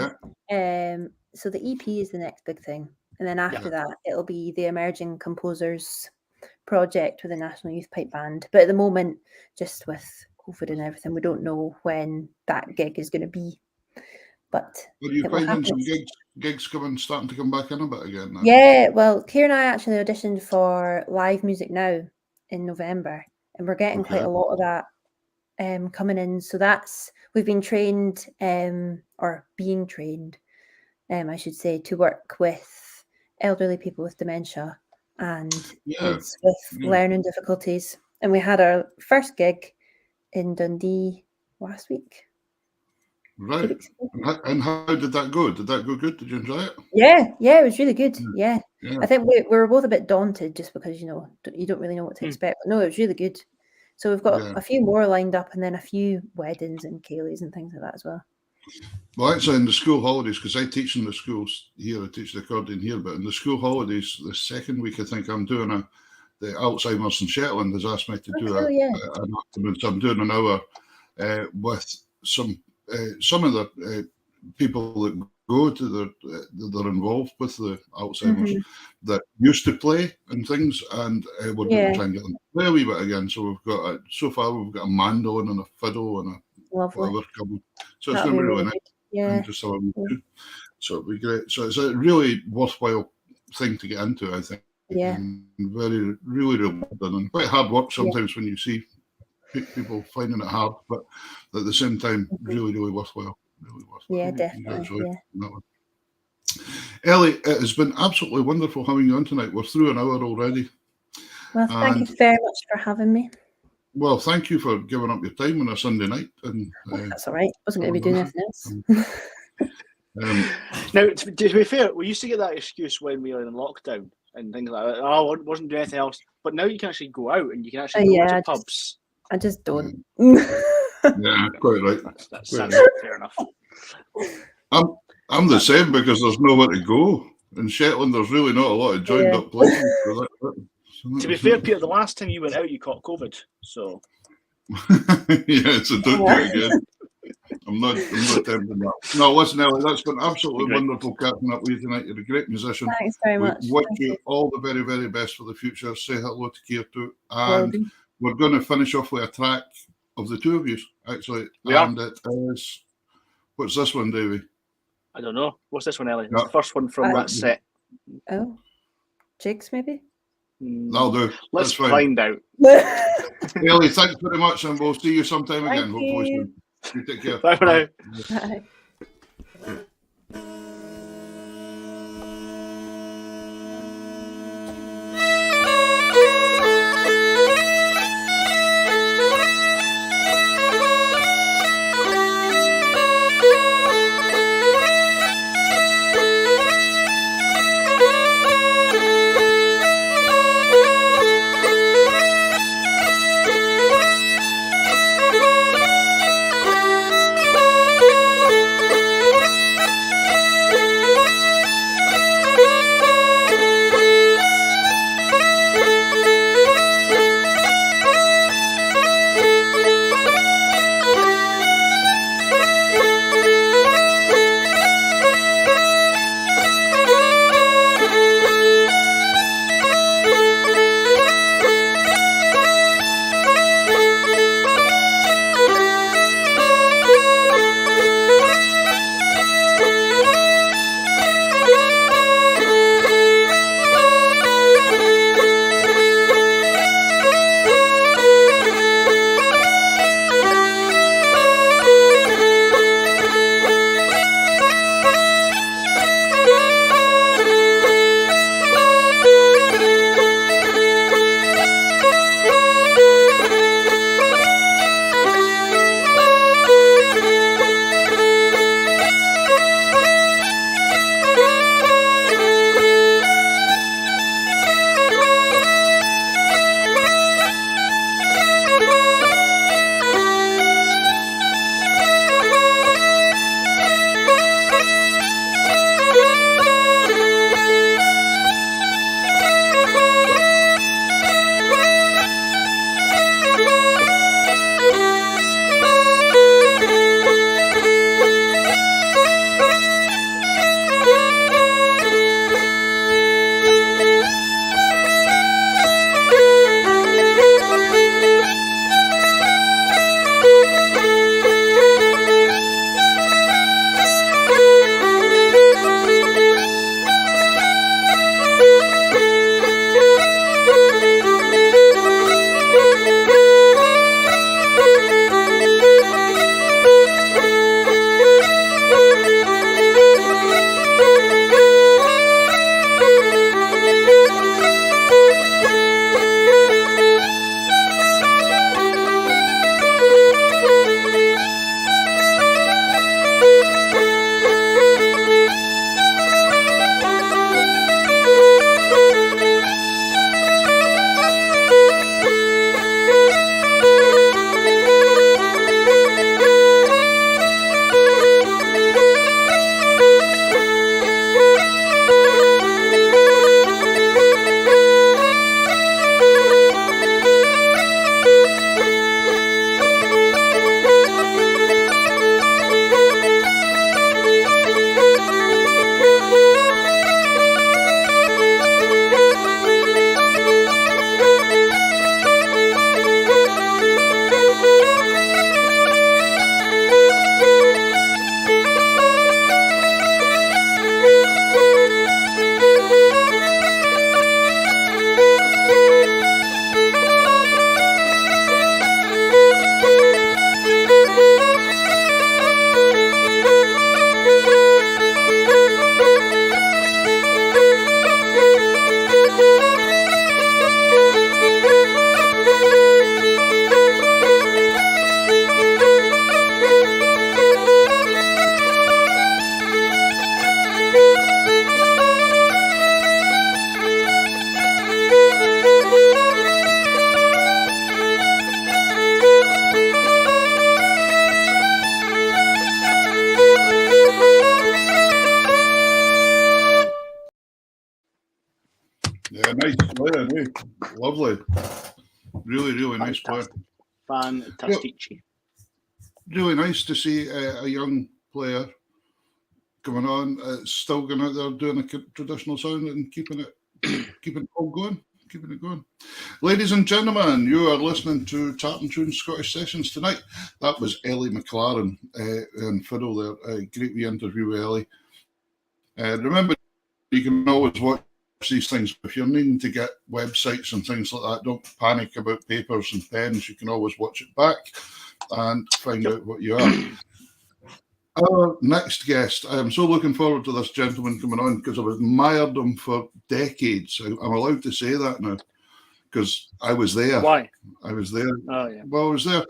Yeah. So the EP is the next big thing. And then after that, it'll be the Emerging Composers project with the National Youth Pipe Band. But at the moment, just with COVID and everything, we don't know when that gig is going to be. But are you finding some gigs starting to come back in a bit again now? Yeah, well, Keir and I actually auditioned for Live Music Now in November, and we're getting quite a lot of that coming in. So we've been trained or being trained, I should say, to work with elderly people with dementia and kids with learning difficulties. And we had our first gig in Dundee last week. Right. And how did that go? Did that go good? Did you enjoy it? Yeah, it was really good. Yeah. I think we were both a bit daunted just because, you don't really know what to expect. But no, it was really good. So we've got a few more lined up and then a few weddings and Kayleys and things like that as well. Well, actually, in the school holidays, because I teach in the schools here, I teach the accordion here, but in the school holidays, the second week, I think I'm doing the Alzheimer's in Shetland has asked me to do an afternoon. So I'm doing an hour with some of the people that go to that are involved with the Alzheimer's that used to play and things, and we're going to try and get them to play a wee bit again. So we've got a mandolin and a fiddle and a whatever couple. So it's going to be really nice. Yeah. And just have a wee so it'll be great. So it's a really worthwhile thing to get into, I think. Yeah. And really, really done, and quite hard work sometimes when you see people finding it hard, but at the same time, really, really worthwhile. Really worthwhile. Yeah, definitely. Ellie, it has been absolutely wonderful having you on tonight. We're through an hour already. Well, thank you very much for having me. Well, thank you for giving up your time on a Sunday night. And that's all right. I wasn't going to be doing anything else. Now, to be fair, we used to get that excuse when we were in lockdown and things like that. Oh, I wasn't doing anything else. But now you can actually go out and you can actually go to pubs. I just don't. Yeah, quite right. That's fair enough. I'm the same because there's nowhere to go. In Shetland, there's really not a lot of joined up places for that. To be fair, Peter, the last time you went out, you caught COVID. So so don't do it again. I'm not tempting that. No, listen, Ellie, that's been absolutely wonderful catching up with you tonight. You're a great musician. Thanks very much. We wish you all the very, very best for the future. Say hello to Keir too. And we're going to finish off with a track of the two of you, actually. And it is, what's this one, Davey? I don't know. What's this one, Ellie? It's the first one from that set. Oh, Jigs, maybe? That'll do. Let's find out. Ellie, thanks very much, and we'll see you sometime again, hopefully soon. You take care. Bye for now. Bye. nice player, eh? Lovely. Really, really nice player. Fantastic. Yep. Really nice to see a young player coming on, still going out there doing a traditional sound and keeping it all going. Keeping it going. Ladies and gentlemen, you are listening to Tap and Tune Scottish Sessions tonight. That was Ellie McLaren and fiddle there. A great wee interview with Ellie. Remember, you can always watch these things. If you're needing to get websites and things like that, don't panic about papers and pens. You can always watch it back and find out what you are. Our next guest, I am so looking forward to this gentleman coming on because I've admired him for decades. I'm allowed to say that now because I was there. Why? I was there. Oh, yeah. Well, I was there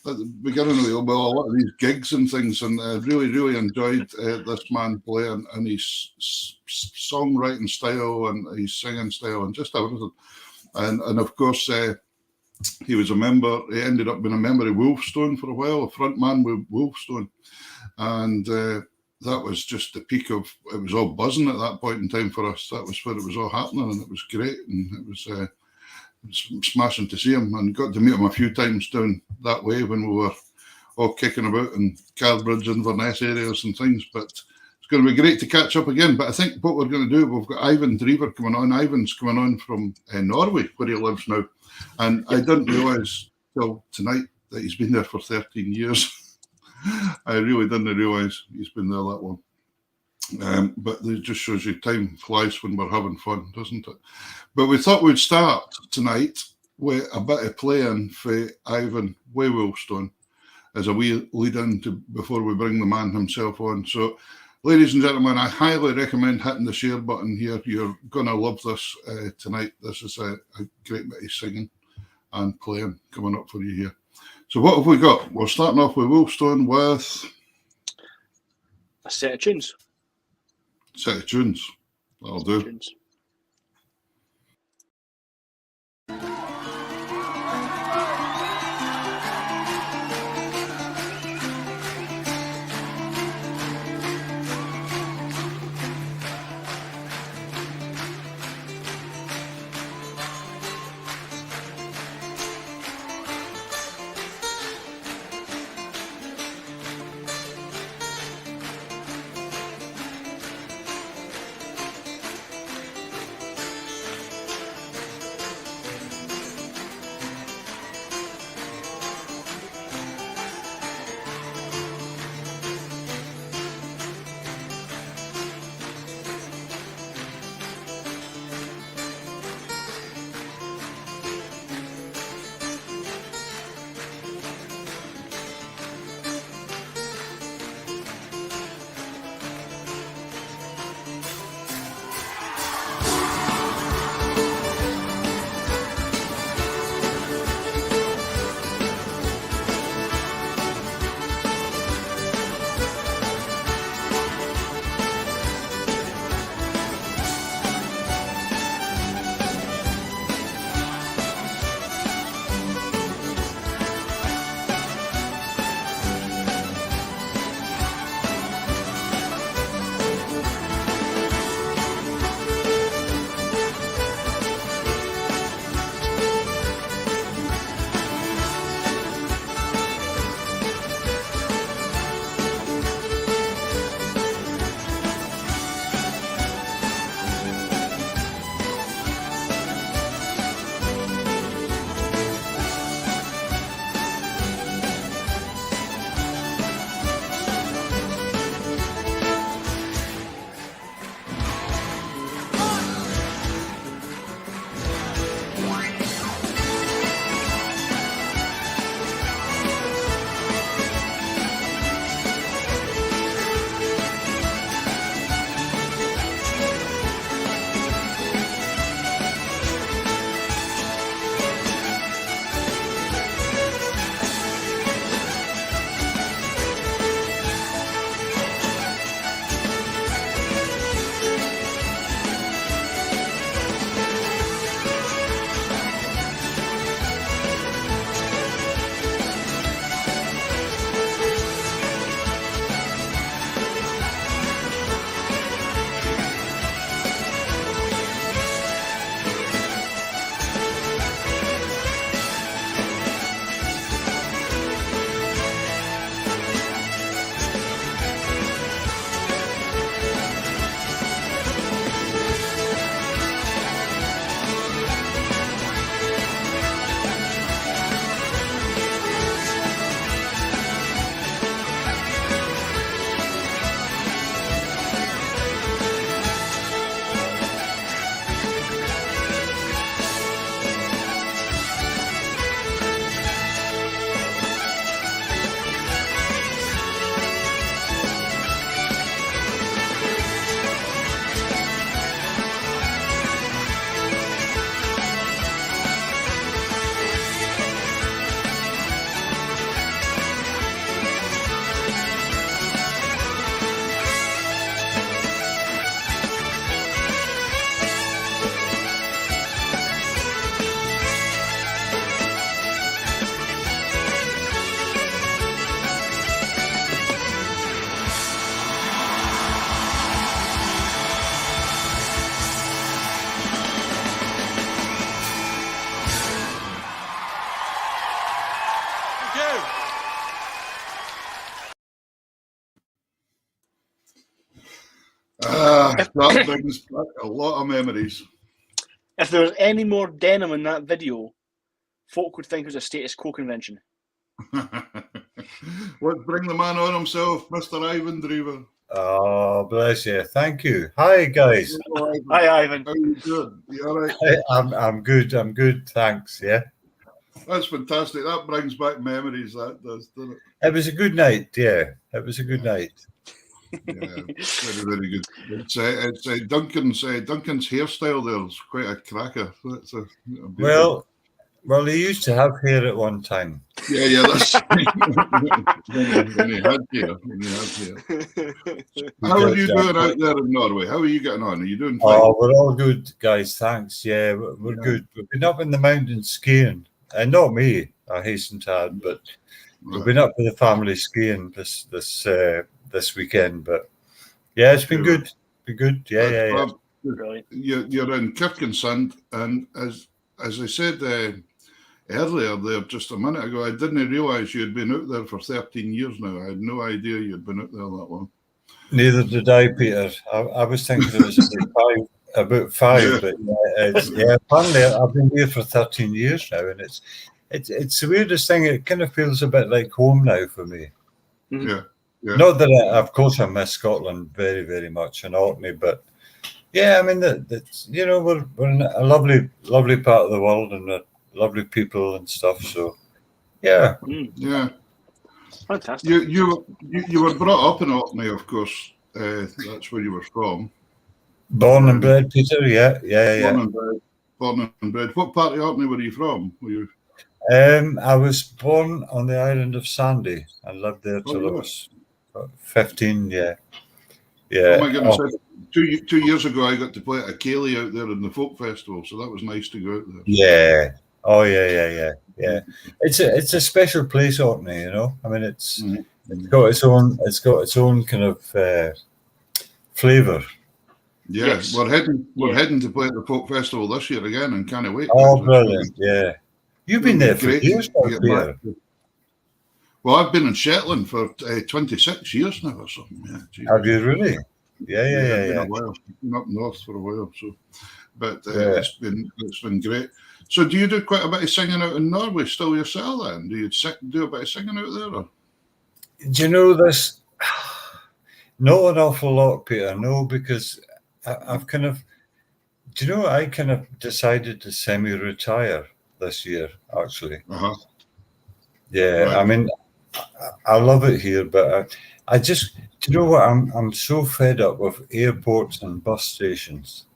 at the beginning of a lot of these gigs and things, and I really, really enjoyed this man playing and his songwriting style and his singing style and just everything. And of course, he was a member. He ended up being a member of Wolfstone for a while, a front man with Wolfstone. And that was just the peak of, it was all buzzing at that point in time for us. That was where it was all happening, and it was great, and it was smashing to see him, and got to meet him a few times down that way when we were all kicking about in Cardbridge and Inverness areas and things. But it's going to be great to catch up again. But I think what we're going to do, we've got Ivan Drever coming on. Ivan's coming on from Norway, where he lives now. And I didn't realise till tonight that he's been there for 13 years. I really didn't realise he's been there that long. But it just shows you time flies when we're having fun, doesn't it? But we thought we'd start tonight with a bit of playing for Ivan Wolfstone as a wee lead-in to before we bring the man himself on. So, ladies and gentlemen, I highly recommend hitting the share button here. You're going to love this tonight. This is a great bit of singing and playing coming up for you here. So what have we got? We're starting off with Wolfstone with a set of tunes. Set of tunes. That'll do. Tunes. That brings back a lot of memories. If there was any more denim in that video, folk would think it was a status quo convention. Let's bring the man on himself, Mr. Ivan Drever. Oh, bless you. Thank you. Hi, guys. Hi, Ivan. How are you doing? You all right? I'm good. I'm good. Thanks. Yeah. That's fantastic. That brings back memories, that does, doesn't it? It was a good night. Yeah. It was a good night. Yeah, very, very good. It's Duncan's hairstyle there is quite a cracker. That's a Well, he used to have hair at one time. Yeah, that's when he had hair. How are you doing out there in Norway? How are you getting on? Are you doing fine? Oh, we're all good, guys. Thanks. Yeah, we're good. We've been up in the mountains skiing, and not me, I hasten to add, but we've been up with the family skiing this weekend. But yeah, it's been good. Been good. Yeah. Brilliant. You're in Kirkensund, and as I said earlier there, just a minute ago, I didn't realise you had been out there for 13 years now. I had no idea you'd been out there that long. Neither did I, Peter. I was thinking it was about five, but apparently I've been here for 13 years now, and it's the weirdest thing. It kind of feels a bit like home now for me. Mm-hmm. Yeah. Not that of course I miss Scotland very, very much and Orkney, but yeah, I mean that's we're in a lovely part of the world and lovely people and stuff. So yeah. Yeah. Fantastic. You were brought up in Orkney, of course. That's where you were from. Born and bred, Peter. Yeah. Born and bred. What part of Orkney were you from? I was born on the island of Sandy and lived there till I was 15. Yeah. Oh my goodness! 2 years ago, I got to play at a ceilidh out there in the folk festival, so that was nice to go out there. Yeah. Oh yeah. It's a special place, Orkney. I mean, it's got its own kind of flavour. Yeah, yes. We're heading to play at the folk festival this year again, and can't wait. Oh, brilliant! Yeah, you've been there for years, Peter. Well, I've been in Shetland for 26 years now or something. Yeah, have you really? Yeah. Been a while. Been up north for a while, so. But it's been great. So, do you do quite a bit of singing out in Norway still yourself? Then do you do a bit of singing out there? Or? Do you know this? Not an awful lot, Peter. No, because I've kind of. Do you know? I kind of decided to semi-retire this year. Actually. Yeah, right. I mean, I love it here, but I just. Do you know what? I'm so fed up with airports and bus stations.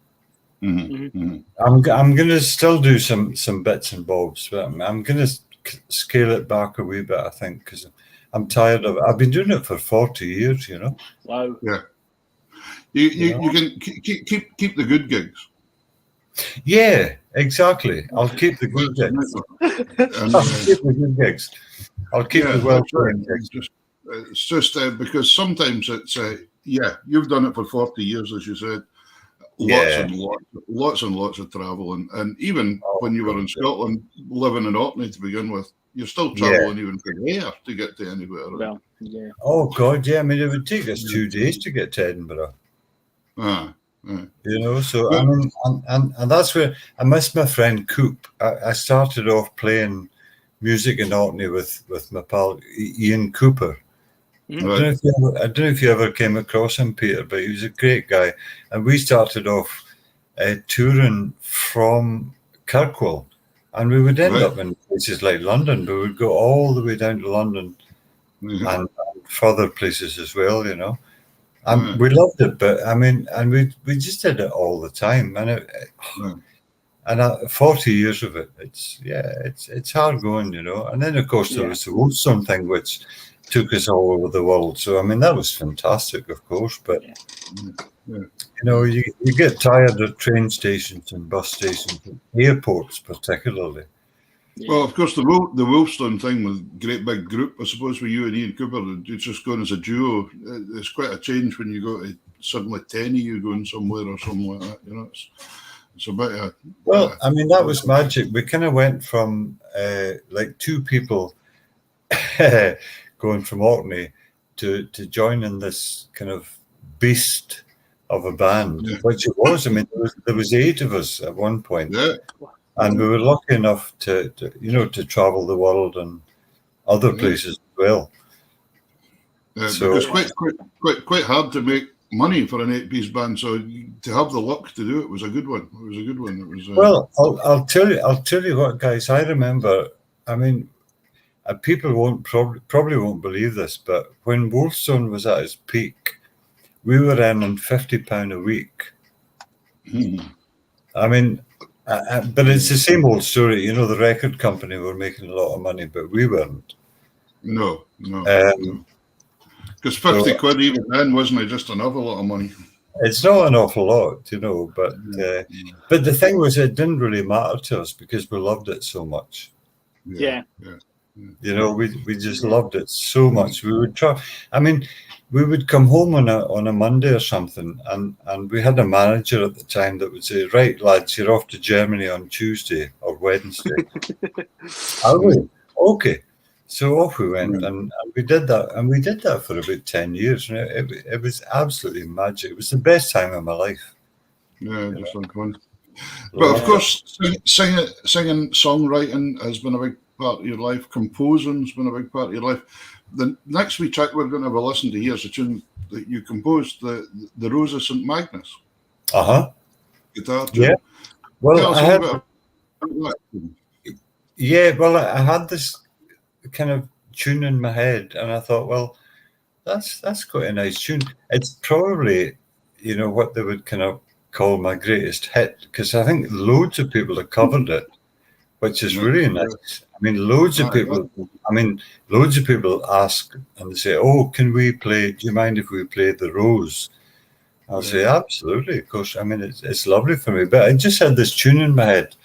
I'm going to still do some bits and bobs, but I'm going to scale it back a wee bit, I think, because I'm tired of it. I've been doing it for 40 years, Wow. Yeah. You can keep the good gigs. Yeah, exactly. I'll keep the good gigs. I'll keep the well-trained gigs. It's just because sometimes it's you've done it for 40 years, as you said. Lots and lots of travel, and even when you were in Scotland, living in Orkney to begin with, you're still traveling even from here to get to anywhere. Right? Well, yeah. Oh God, yeah. I mean, it would take us 2 days to get to Edinburgh. So I mean, and that's where I miss my friend Coop. I started off playing music in Orkney with my pal Ian Cooper. I don't know if you ever came across him, Peter, but he was a great guy. And we started off touring from Kirkwall, and we would end up in places like London, but we'd go all the way down to London and further places as well, And we loved it, but I mean, and we just did it all the time, and 40 years of it, it's hard going, And then of course there was the Woolstone thing, which took us all over the world. So I mean that was fantastic, of course, but you get tired of train stations and bus stations, and airports particularly. Well, of course, the Woolstone thing was a great big group. I suppose with you and Ian Cooper, it's just going as a duo. It's quite a change when you go to suddenly 10 of you going somewhere or something like that. It's a bit of I mean that was magic. We kind of went from like two people going from Orkney to joining this kind of beast of a band, which it was. I mean, there was 8 of us at one point, and we were lucky enough to travel the world and other places as well. So because quite hard to make money for an 8-piece band, so to have the luck to do it was a good one. It was a good one. It was. Well, I'll tell you what, guys. I remember. I mean, people probably won't believe this, but when Wolfstone was at its peak, we were earning £50 a week. I mean, but it's the same old story. You know, the record company were making a lot of money, but we weren't. No. Because 50 quid even then wasn't just an awful lot of money. It's not an awful lot, you know, but the thing was, it didn't really matter to us because we loved it so much. Yeah. You know, we just loved it so much. We would try. I mean, we would come home on a Monday or something, and we had a manager at the time that would say, "Right, lads, you're off to Germany on Tuesday or Wednesday." Are we? Okay. So off we went, and we did that, and we did that for about 10 years, and it was absolutely magic. It was the best time of my life. Yeah, just like fun. But of course, singing, songwriting has been a big part of your life. Composing has been a big part of your life. The next wee track we're going to have a listen to here is a tune that you composed, the Rose of St. Magnus. Guitar tune. Yeah. Well, I had this kind of tune in my head, and I thought, well, that's quite a nice tune. It's probably, you know, what they would kind of call my greatest hit, because I think loads of people have covered it, which is really nice. I mean, loads of people ask and they say, "Oh, can we play? Do you mind if we play the Rose?" I'll say, "Absolutely, of course." I mean, it's lovely for me, but I just had this tune in my head,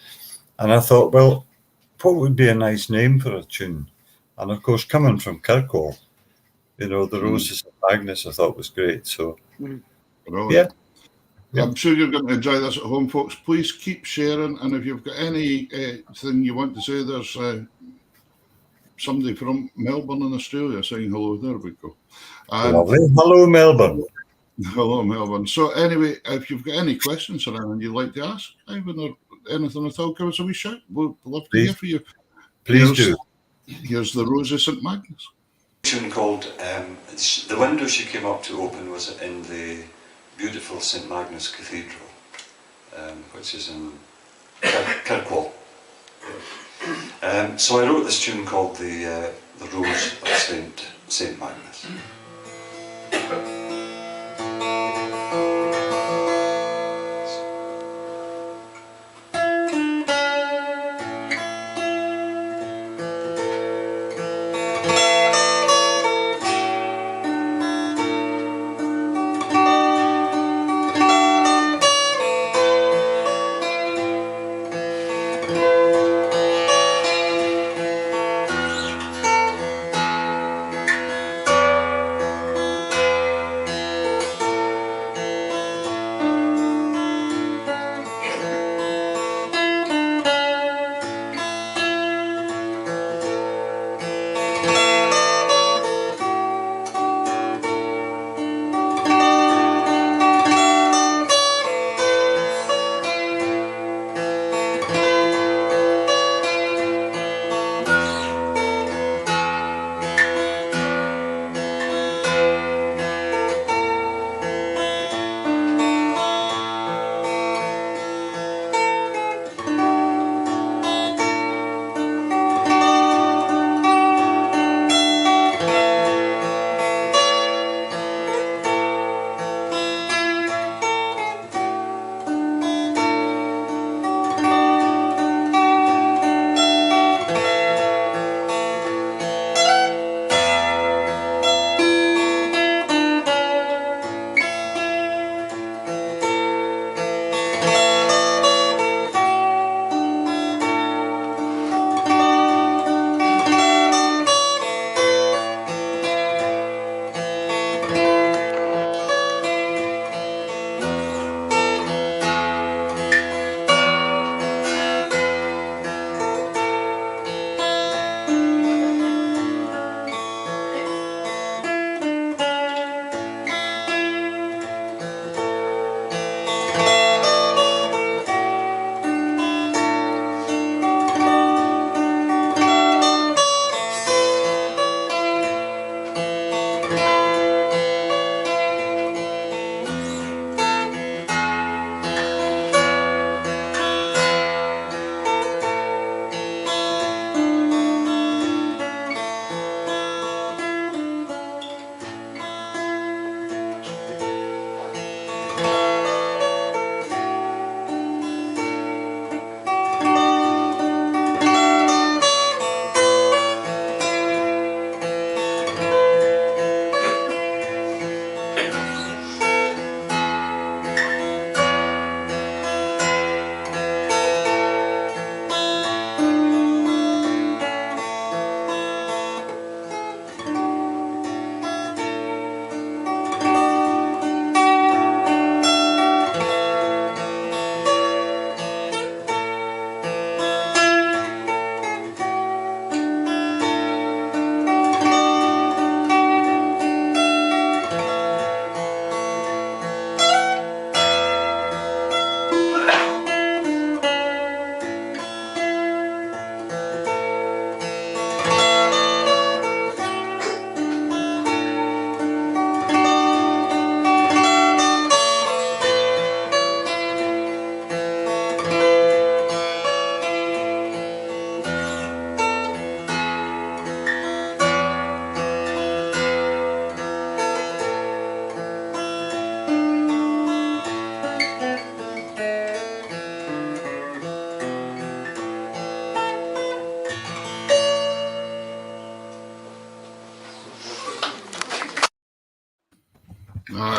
and I thought, well, what would be a nice name for a tune? And of course, coming from Kirkwall, you know, the Rose of St. Magnus, I thought was great. So, yeah. I'm sure you're going to enjoy this at home, folks. Please keep sharing, and if you've got anything you want to say, there's somebody from Melbourne in Australia saying hello. There we go. Lovely. Hello, Melbourne. Hello, Melbourne. So anyway, if you've got any questions or anything you'd like to ask, Ivan, or anything at all, give us a wee shout. We'd love to hear from you. Please do. Here's the Rose of St. Magnus. A tune called the window she came up to open was in the beautiful St. Magnus Cathedral, which is in Kirkwall. So I wrote this tune called the Rose of St. Magnus.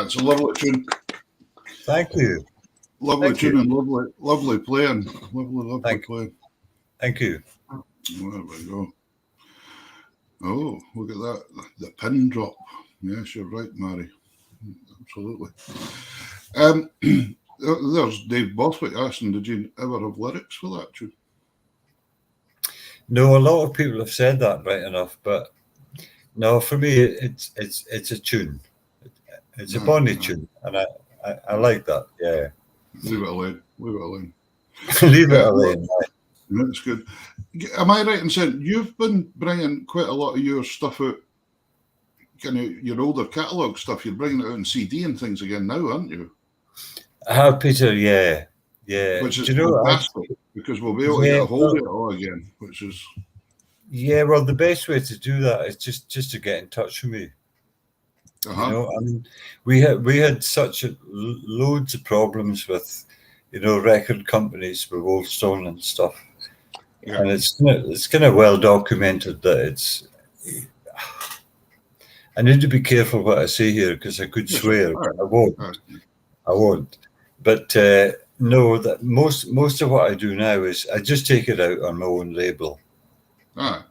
It's a lovely tune. Thank you. Lovely Thank tune you. and lovely playing. Lovely playing. Thank you. There we go. Oh, look at that. The pin drop. Yes, you're right, Mary. Absolutely. There's Dave Bothwick asking, did you ever have lyrics for that tune? No, a lot of people have said that, right enough, but no, for me, it's a tune. It's a bonny tune, and I like that. Yeah. Leave it alone. Leave it alone. That's good. Am I right in saying you've been bringing quite a lot of your stuff out, kind of your older catalogue stuff? You're bringing it out in CD and things again now, aren't you? Peter, yeah. Which is fantastic, because we'll be able to get a hold of it all again, which is... Yeah, well, the best way to do that is just to get in touch with me. Uh-huh. You know, I mean, we had such loads of problems with, record companies with Old Stone and stuff, and it's kind of well documented that it's. I need to be careful what I say here because I could swear, but I won't. But no, that most of what I do now is I just take it out on my own label, and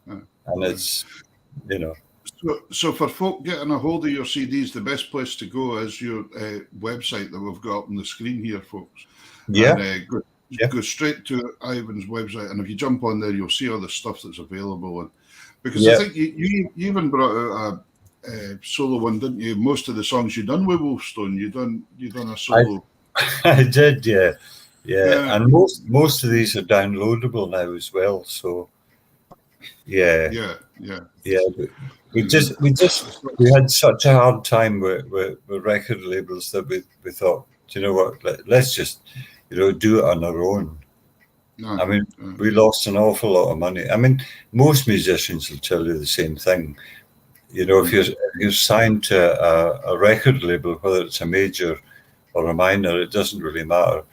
it's, So for folk getting a hold of your CDs, the best place to go is your website that we've got up on the screen here, folks. Yeah. And, go straight to Ivan's website, and if you jump on there, you'll see all the stuff that's available. And because I think you even brought out a solo one, didn't you? Most of the songs you done with Wolfstone, you done a solo. I did, yeah. And most of these are downloadable now as well. So yeah. But we had such a hard time with record labels that we thought, you know what, let's just do it on our own. I mean, we lost an awful lot of money. I mean, most musicians will tell you the same thing. If you're signed to a record label, whether it's a major or a minor, it doesn't really matter.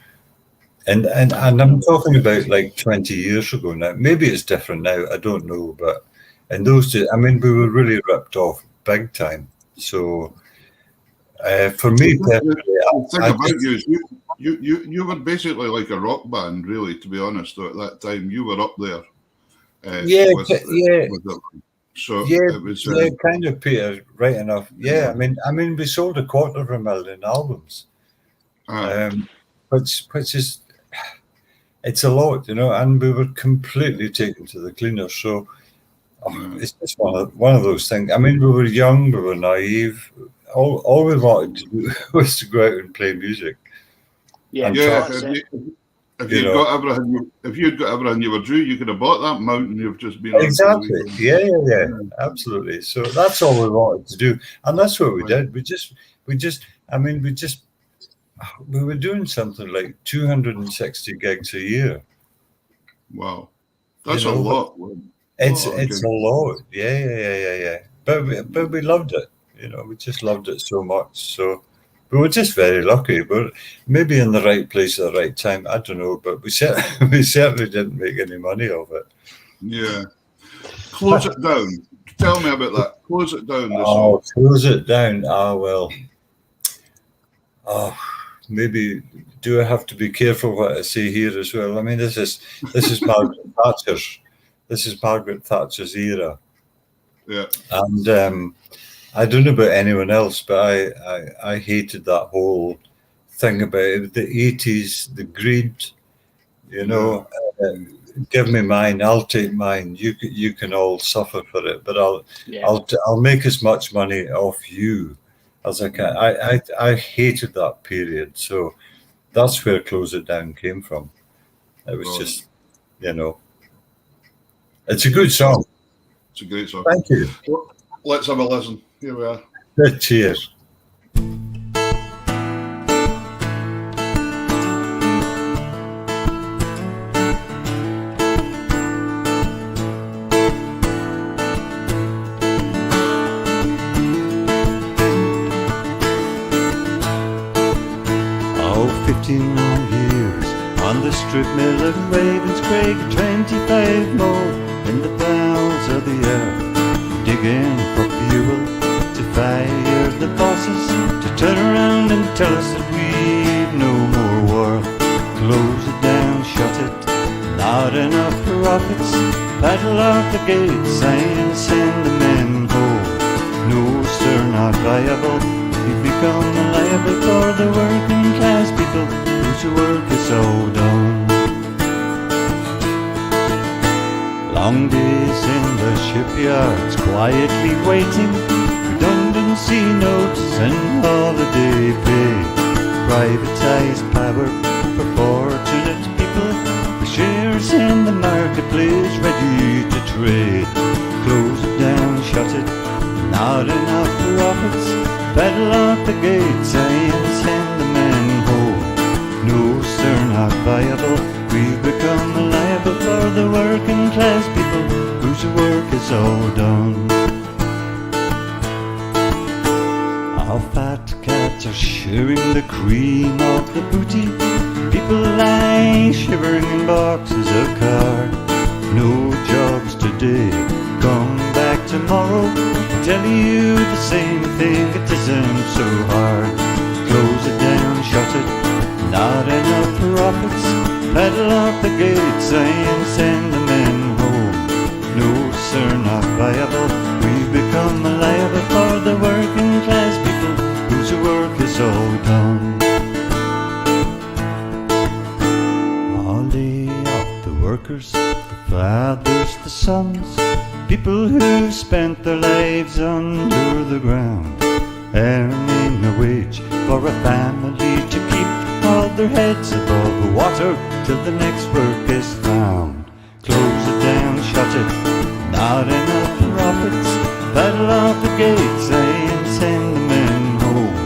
And I'm talking about like 20 years ago now. Maybe it's different now. I don't know, but in those days, I mean, we were really ripped off big time. So for me, you were basically like a rock band, really. To be honest, though, at that time, you were up there. So it was kind of, Peter, right enough. Yeah, I mean, we sold 250,000 albums, which is, it's a lot, and we were completely taken to the cleaner. So it's just one of those things. I mean, we were young, we were naive. All we wanted to do was to go out and play music. If you'd got everything you were due, you could have bought that mountain you've just been on. Exactly. Yeah, absolutely. So that's all we wanted to do, and that's what we did. We were doing something like 260 gigs a year. Wow, that's a lot. It's a lot. Yeah. But we loved it. We just loved it so much. So we were just very lucky. But maybe in the right place at the right time. I don't know. But we certainly didn't make any money of it. Yeah. Close it down. Tell me about that. Close it down. Close it down. Maybe do I have to be careful what I say here as well? I mean, this is Margaret Thatcher's. This is Margaret Thatcher's era. Yeah. And I don't know about anyone else, but I hated that whole thing about it, the 80s, the greed, give me mine, I'll take mine. You can all suffer for it, but I'll make as much money off you as I can. I hated that period. So that's where Close It Down came from. It was just, it's a good song. It's a great song. Thank you. Well, let's have a listen. Here we are. Cheers. Oh, 15 long years on the strip mill of Ravenscraig, 25 more in the bowels of the earth, digging for fuel to fire the bosses, to turn around tell us that we've no more worth. Close it down, shut it, not enough profits. Paddle out the gates and send the men home. No, sir, not viable. We've become liable for the working class people whose work is so done. Long days in the shipyards, quietly waiting, redundancy notes and holiday pay. Privatized power for fortunate people, the shares in the marketplace ready to trade. Close it down, shut it, not enough profits. Paddle out the gates and send the men home. No, sir, not viable. We've become liable for the working class people whose work is all done. Our fat cats are sharing the cream of the booty. People lie shivering in boxes of card. No jobs today, come back tomorrow. I'll tell you the same thing, it isn't so hard. Close it down, shut it, not enough profits. Paddle out the gates and send the men home. No, sir, not viable. We've become liable for the working class people whose work is all done. I'll lay out the workers, the fathers, the sons, people who've spent their lives under the ground, earning a wage for a family to keep all their heads above water till the next work is found. Close it down, shut it, not enough profits. Paddle out the gates and send the men home.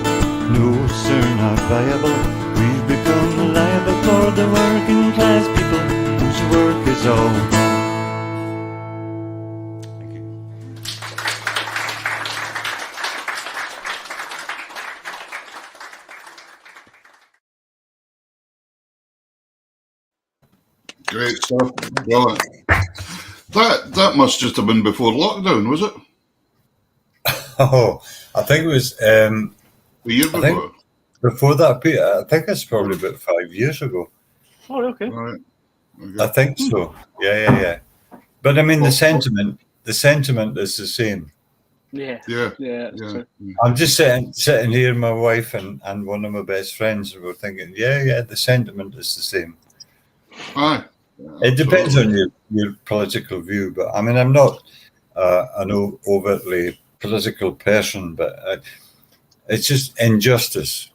No, sir, not viable. We've become liable for the working class people whose work is all done. Great stuff. Brilliant. That must just have been before lockdown, was it? Oh, I think it was A year before. before that, Peter. I think it's probably about 5 years ago. Oh, okay. All right. Okay. I think so. Yeah. But I mean, the sentiment is the same. Yeah. Yeah. That's true. I'm just sitting here, my wife and one of my best friends, and we're thinking, yeah, the sentiment is the same. Aye. It depends on your political view, but I mean, I'm not an overtly political person, but it's just injustice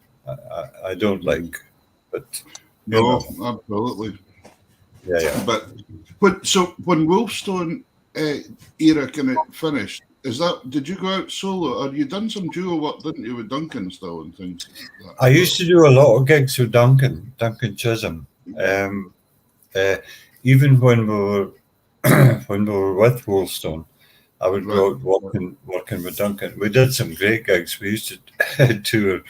I don't like. But no, absolutely. Yeah. But when Wolfstone era kind of finished, did you go out solo, or you done some duo work, didn't you, with Duncan still and things like that? I used to do a lot of gigs with Duncan Chisholm. Even when we were with Wolfstone, I would go out working with Duncan. We did some great gigs. We used to tour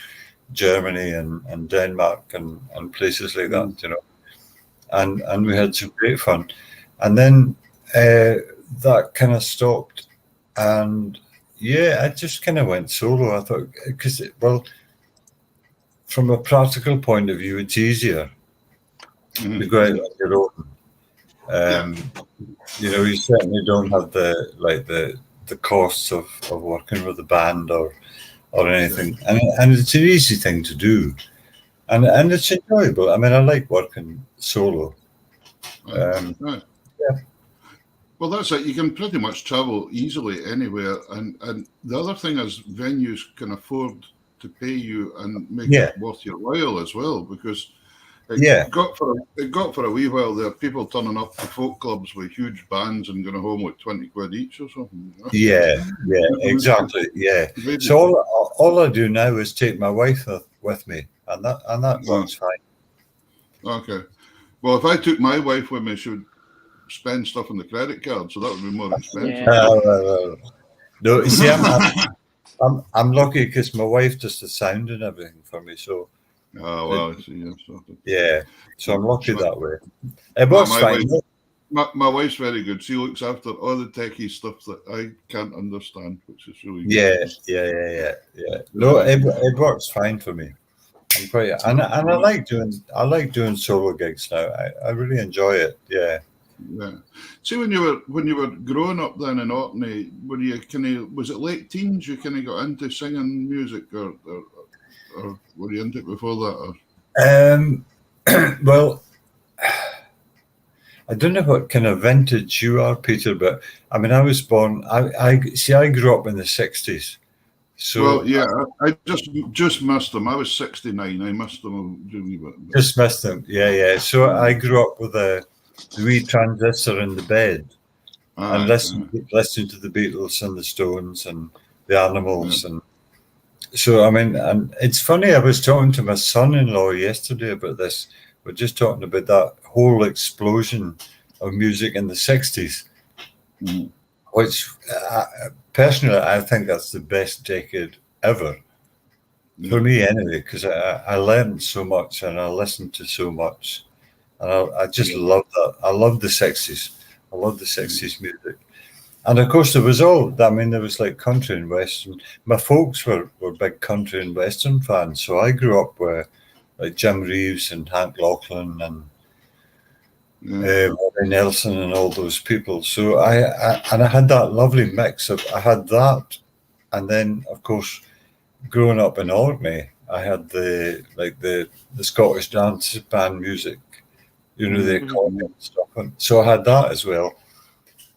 Germany and Denmark and places like that, you know. And we had some great fun. And then that kind of stopped. And yeah, I just kind of went solo. I thought, because, from a practical point of view, it's easier to go out on your own. You know, you certainly don't have the costs of working with a band or anything, and it's an easy thing to do, and it's enjoyable. I mean, I like working solo. Right. Yeah. Well, that's it. You can pretty much travel easily anywhere, and the other thing is venues can afford to pay you and make it worth your while as well, because it got for a wee while there, people turning up to folk clubs with huge bands and going home with 20 quid each or something. You know? Yeah, exactly. Yeah. So all I do now is take my wife with me, and that works fine. Okay. Well, if I took my wife with me, she would spend stuff on the credit card, so that would be more expensive. No, you see, I'm lucky because my wife does the sound and everything for me. So. Oh, well, I see. Yeah, so I'm lucky that way. It works fine. My wife's very good. She looks after all the techie stuff that I can't understand, which is really good. Yeah. No, it works fine for me. and I like doing solo gigs now. I really enjoy it. Yeah. Yeah. See, when you were growing up then in Orkney, were you was it late teens you kind of got into singing music, or were you into it before that? Well, I don't know what kind of vintage you are, Peter, but I mean, I was born. I grew up in the 60s. So, well, yeah, I just missed them. I was 69. I missed them a wee bit. Just missed them. Yeah. So I grew up with the wee transistor in the bed, and listening to the Beatles and the Stones and the Animals, and so I mean, and it's funny. I was talking to my son-in-law yesterday about this. We're just talking about that whole explosion of music in the 60s, which personally I think that's the best decade ever for me anyway, because I learned so much and I listened to so much, and I just love that. I love the 60s. I love the 60s music. And of course there was there was like country and western. My folks were big country and western fans, so I grew up with like Jim Reeves and Hank Lachlan and Willie Nelson and all those people. So I had that lovely mix of, I had that, and then of course growing up in Orkney, I had the Scottish dance band music, the accordion stuff. And so I had that as well.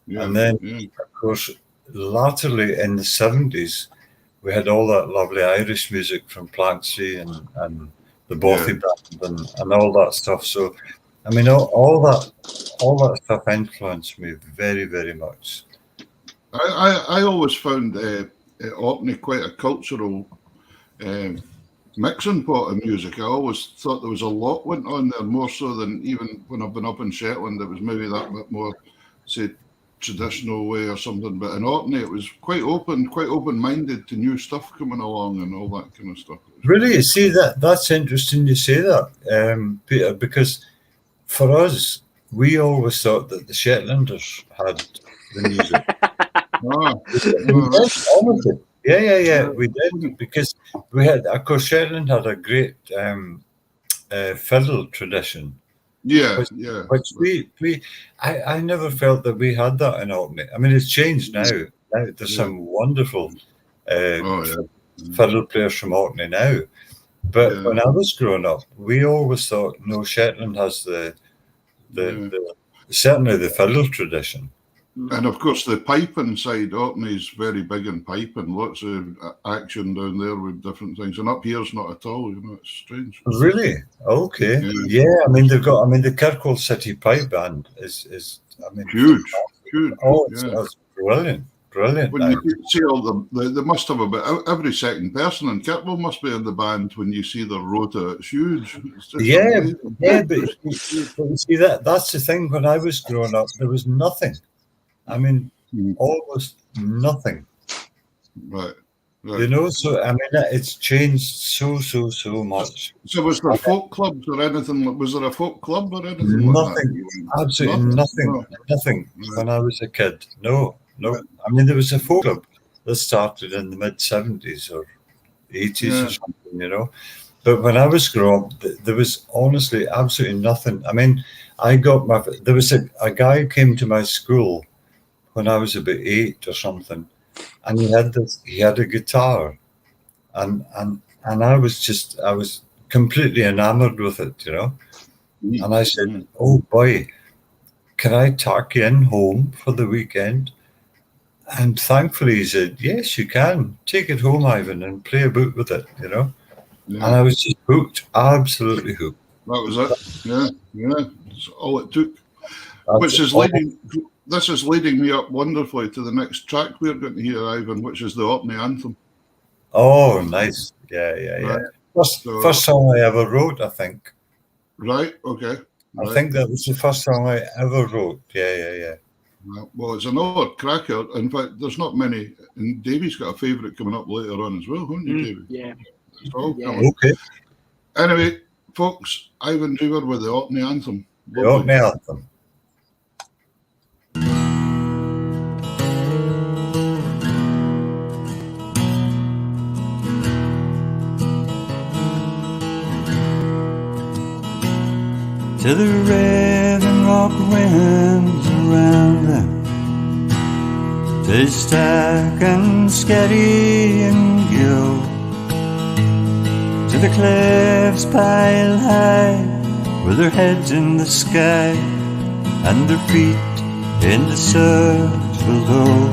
And then of course latterly in the 70s we had all that lovely Irish music from Planksy and the Bothy Band and all that stuff. So I mean, all that stuff influenced me very, very much. I always found Orkney quite a cultural mixing pot of music. I always thought there was a lot went on there, more so than even when I've been up in Shetland. It was maybe that bit more, say, traditional way or something. But in Orkney, it was quite open-minded to new stuff coming along and all that kind of stuff. Really, see that's interesting you say that, Peter, because for us, we always thought that the Shetlanders had the music. Yeah. We did, because we had, of course, Shetland had a great fiddle tradition. Which I never felt that we had that in Orkney. I mean, it's changed now. Now there's some wonderful fiddle players from Orkney now. But when I was growing up, we always thought, no, Shetland has the certainly the fiddle tradition. And of course, the piping side, Orkney's very big in piping. Lots of action down there with different things. And up here's not at all. It's strange. Really? Okay. Yeah. I mean, the Kirkwall City Pipe Band is huge. Oh, it's brilliant. When you see all they must have about every second person in Kirkwall must be in the band. When you see the rota, it's huge. It's just but you see that's the thing. When I was growing up, there was nothing. I mean, almost nothing. Right. So I mean, it's changed so much. So was there folk clubs or anything? Was there a folk club or anything? Nothing. Absolutely nothing. When I was a kid, no. I mean, there was a folk club that started in the mid-70s or 80s or something, But when I was growing up, there was honestly absolutely nothing. I mean, there was a guy who came to my school when I was about 8 or something, and he had a guitar, and I was completely enamored with it, And I said, "Oh boy, can I tuck you in home for the weekend?" And thankfully he said, "Yes, you can. Take it home, Ivan, and play about with it, And I was just hooked, absolutely hooked. That was it. Yeah. That's all it took. This is leading me up wonderfully to the next track we're going to hear, Ivan, which is the Orkney Anthem. Oh, nice. Yeah. Right. First song I ever wrote, I think. Right, okay. I think that was the first song I ever wrote. Yeah. Well, it's another cracker. In fact, there's not many. And Davey's got a favourite coming up later on as well, haven't you, Davey? Yeah. It's all coming. Okay. Anyway, folks, Ivan Drever with the Orkney Anthem. The Orkney Anthem. to the raven rock winds around them, to Stack and Sketty and Gill, to the cliffs piled high, with their heads in the sky and their feet in the surf below.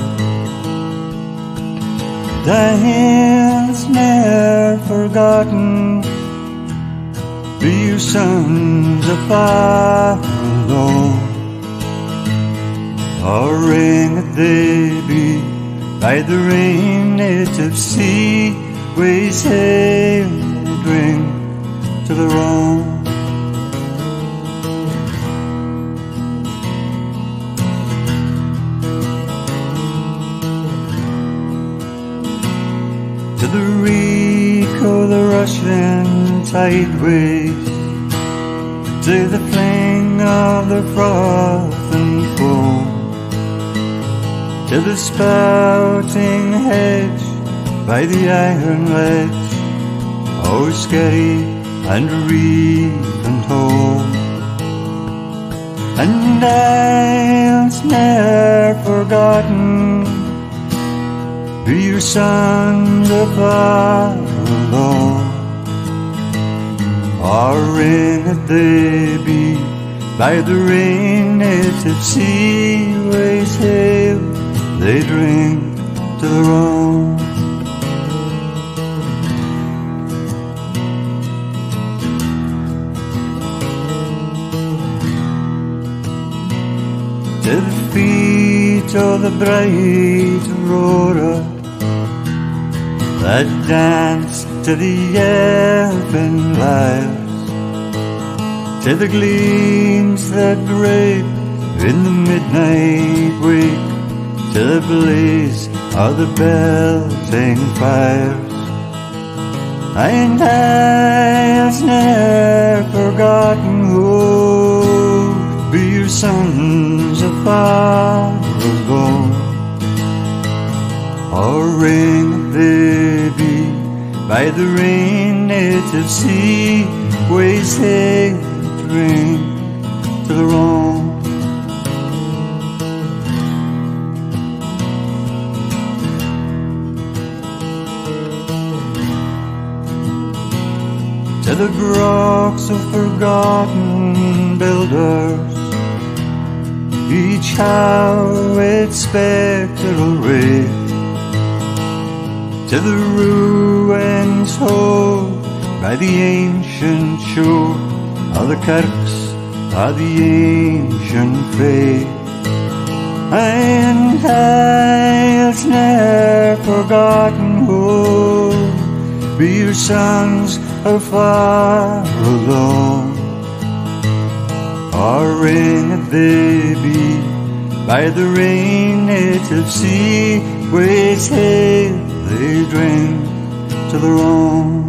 The hills ne'er forgotten, be your sons afar alone, or ringed they be by the rain native sea ways hail and drink to their own. To the reek of the rushing tide waves, to the fling of the froth and foam, to the spouting hedge by the iron ledge, oh Sketty and Reeve and home. And isles ne'er forgotten, be your sons afar alone, or ringed they be by the rain native sea ways hail, they drink to their own. To the feet of the bright aurora that dance to the elfin lyres, to the gleams that break in the midnight wake, to the blaze of the belting fires, and isles ne'er forgotten, oh, be your sons afar alone, or ringed they be by the rain native sea ways hail drink to their own. To the brooks of forgotten builders, each how its spectral ray, to the ruins hold by the ancient shore of the kirks of the ancient faith, and isles ne'er forgotten, oh, be your sons afar alone, or ringed they be by the rain native sea ways hail, they drink to their own.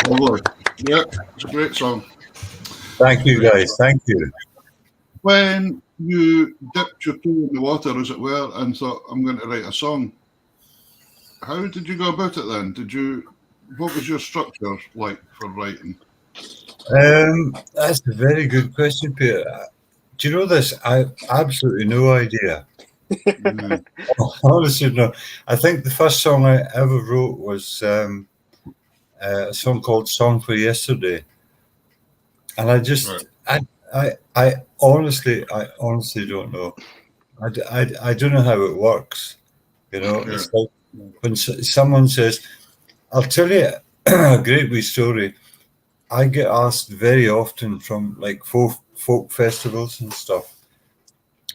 Lovely. Yeah, it's a great song. Thank you, guys. Thank you. When you dipped your toe in the water, as it were, and thought, I'm going to write a song, how did you go about it then? What was your structure like for writing? That's a very good question, Peter. Do you know this? I have absolutely no idea. Honestly, no. I think the first song I ever wrote was a song called "Song for Yesterday," and I just, I honestly don't know. I don't know how it works. You know, it's like when someone says, "I'll tell you a great wee story." I get asked very often from like folk festivals and stuff,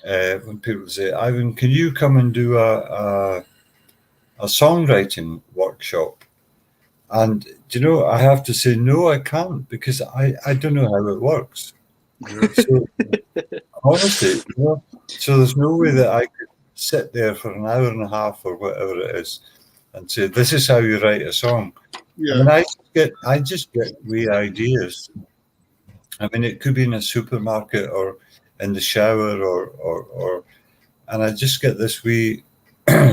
when people say, Ivan, can you come and do a songwriting workshop? And you know, I have to say no, I can't, because I don't know how it works. So honestly, you know, so there's no way that I could sit there for an hour and a half or whatever it is and say, this is how you write a song. Yeah. I mean, I just get wee ideas. I mean, it could be in a supermarket or in the shower or and I just get this wee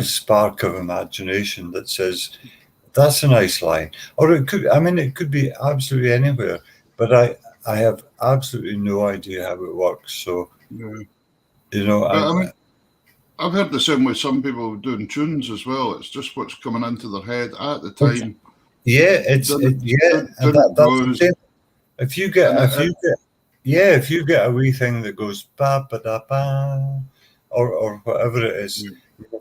spark of imagination that says, that's a nice line. Or it could be absolutely anywhere, but I have absolutely no idea how it works. So, you know, I mean, I've heard the same with some people doing tunes as well. It's just what's coming into their head at the time. Yeah, that's the same. If you get a wee thing that goes ba ba da ba, or whatever it is, you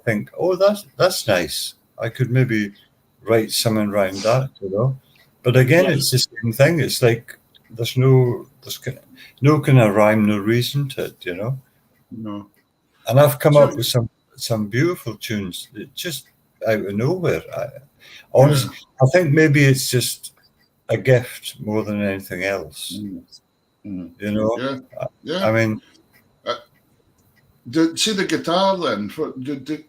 think, oh, that's nice. I could maybe write something around that, you know. But again, it's the same thing. It's like there's no kind of rhyme, no reason to it, you know. No. And I've come up with some beautiful tunes that just out of nowhere. Honestly, I think maybe it's just a gift more than anything else. You know. Yeah. I mean, see the guitar then. Did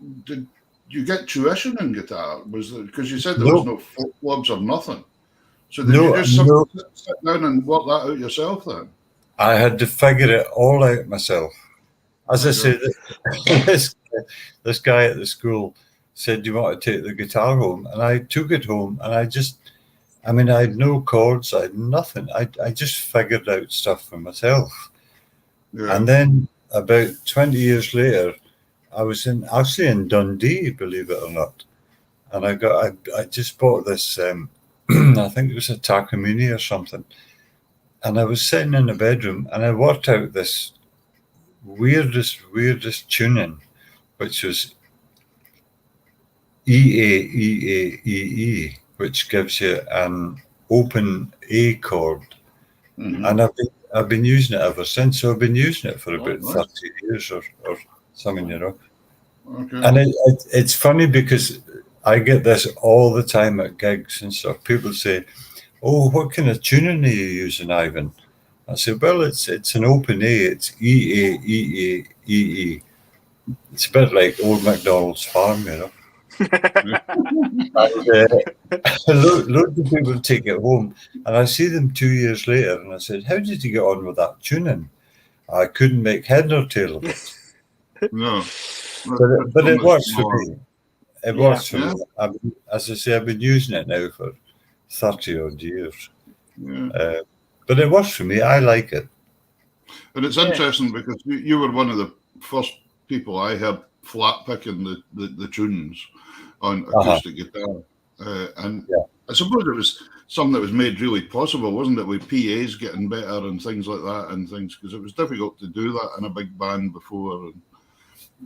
you get tuition in guitar? Because you said there was no folk clubs or nothing. So did you just sit down and work that out yourself then? I had to figure it all out myself. As I said, this guy at the school said, do you want to take the guitar home? And I took it home, and I had no chords, I had nothing. I just figured out stuff for myself. Yeah. And then about 20 years later, I was actually in Dundee, believe it or not. And I just bought this, I think it was a Takamine or something. And I was sitting in the bedroom, and I worked out this weirdest tuning, which was E, which gives you an open A chord. Mm-hmm. And I've been using it ever since. So I've been using it for about 30 years or something, you know. Okay. And it's funny because I get this all the time at gigs and stuff. People say, oh, what kind of tuning are you using, Ivan? I say, well, it's an open A. It's E. It's a bit like Old MacDonald's farm, you know. Loads of people take it home, and I see them 2 years later, and I said, how did you get on with that tuning? I couldn't make head nor tail of it. No. But it works for me. It works for me. As I say, I've been using it now for 30 odd years. Yeah. But it works for me. I like it. And it's interesting because you were one of the first people I heard flat picking the tunes on acoustic guitar. And I suppose it was something that was made really possible, wasn't it, with PAs getting better and things like that and things, because it was difficult to do that in a big band before.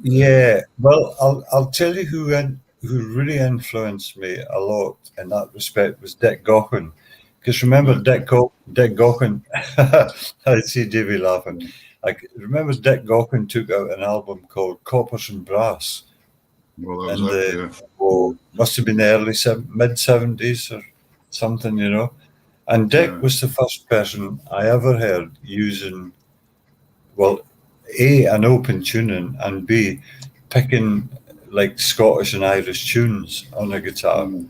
Yeah, well, I'll tell you who really influenced me a lot in that respect was Dick Gaughan. Because remember, Dick Gaughan, I see Davey laughing. Remember Dick Gaughan took out an album called Coppers and Brass. Well, that was must have been the early mid-70s or something, you know. And Dick was the first person I ever heard using, well, A, an open tuning, and B, picking like Scottish and Irish tunes on the guitar. And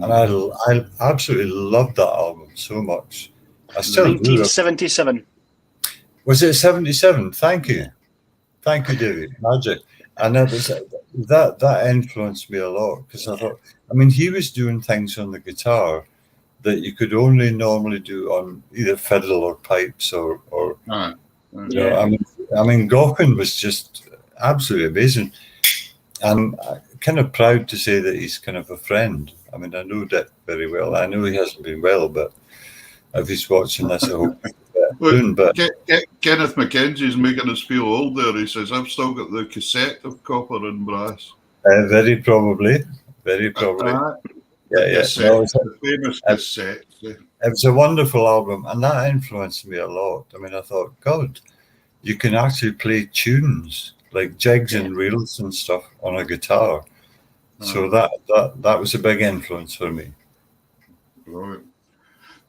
I absolutely loved that album so much. I still 1977. Was it 77? Thank you, David. Magic. And that influenced me a lot because I thought, I mean, he was doing things on the guitar that you could only normally do on either fiddle or pipes or you know, I mean, Gaughan was just absolutely amazing. And I'm kind of proud to say that he's kind of a friend. I mean, I know Dick very well. I know he hasn't been well, but if he's watching this, I hope soon. But Kenneth McKenzie's making us feel old there. He says, I've still got the cassette of Copper and Brass. Very probably. The famous cassette. It was a wonderful album, and that influenced me a lot. I mean, I thought, God, you can actually play tunes like jigs and reels and stuff on a guitar. So that was a big influence for me. Right.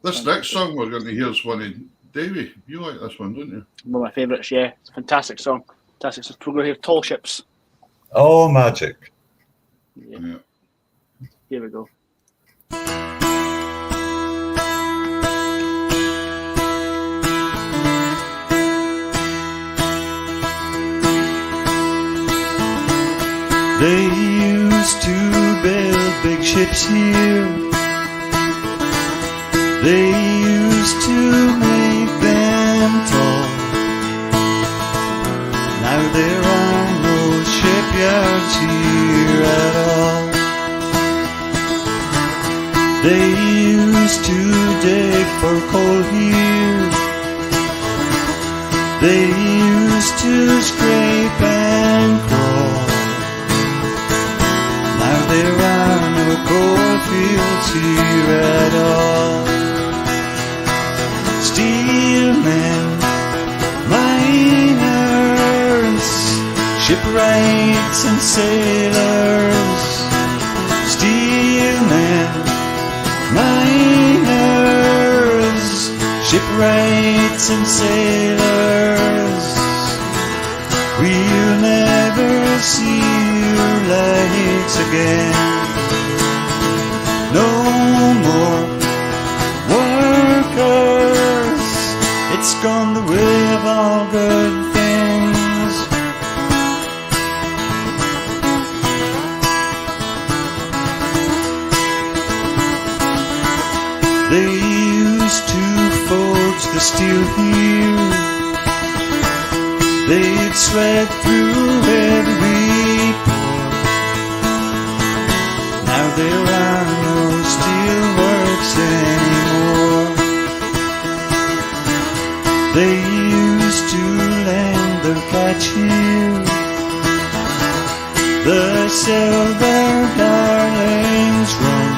This next song we're going to hear is one of Davey. You like this one, don't you? One of my favourites, yeah. It's a fantastic song. Fantastic. So we're going to hear Tall Ships. Oh, magic. Yeah. Here we go. They used to build big ships here. They used to make them tall. Now there are no shipyards here at all. They used to dig for coal here. They used to scrape and crawl. Now there are no coal fields here at all. Steelmen, miners, shipwrights and sailors. Steelmen, miners, shipwrights and sailors. We'll never see your lights again. No more workers. It's gone the way of all good things. They used to forge the steel here. They'd sweat through every pore. Now there are no steelworks anymore. They used to land their catch here. The silver darlings run.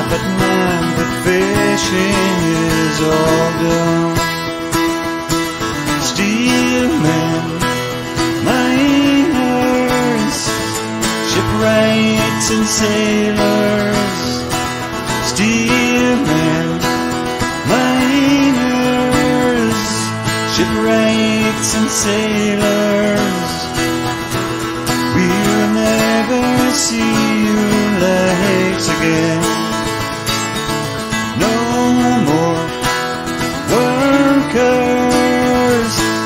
But now the fishing is all done. Steelmen, miners, shipwrights and sailors. Steelmen, miners, shipwrights and sailors. We'll never see your legs again. No more workers.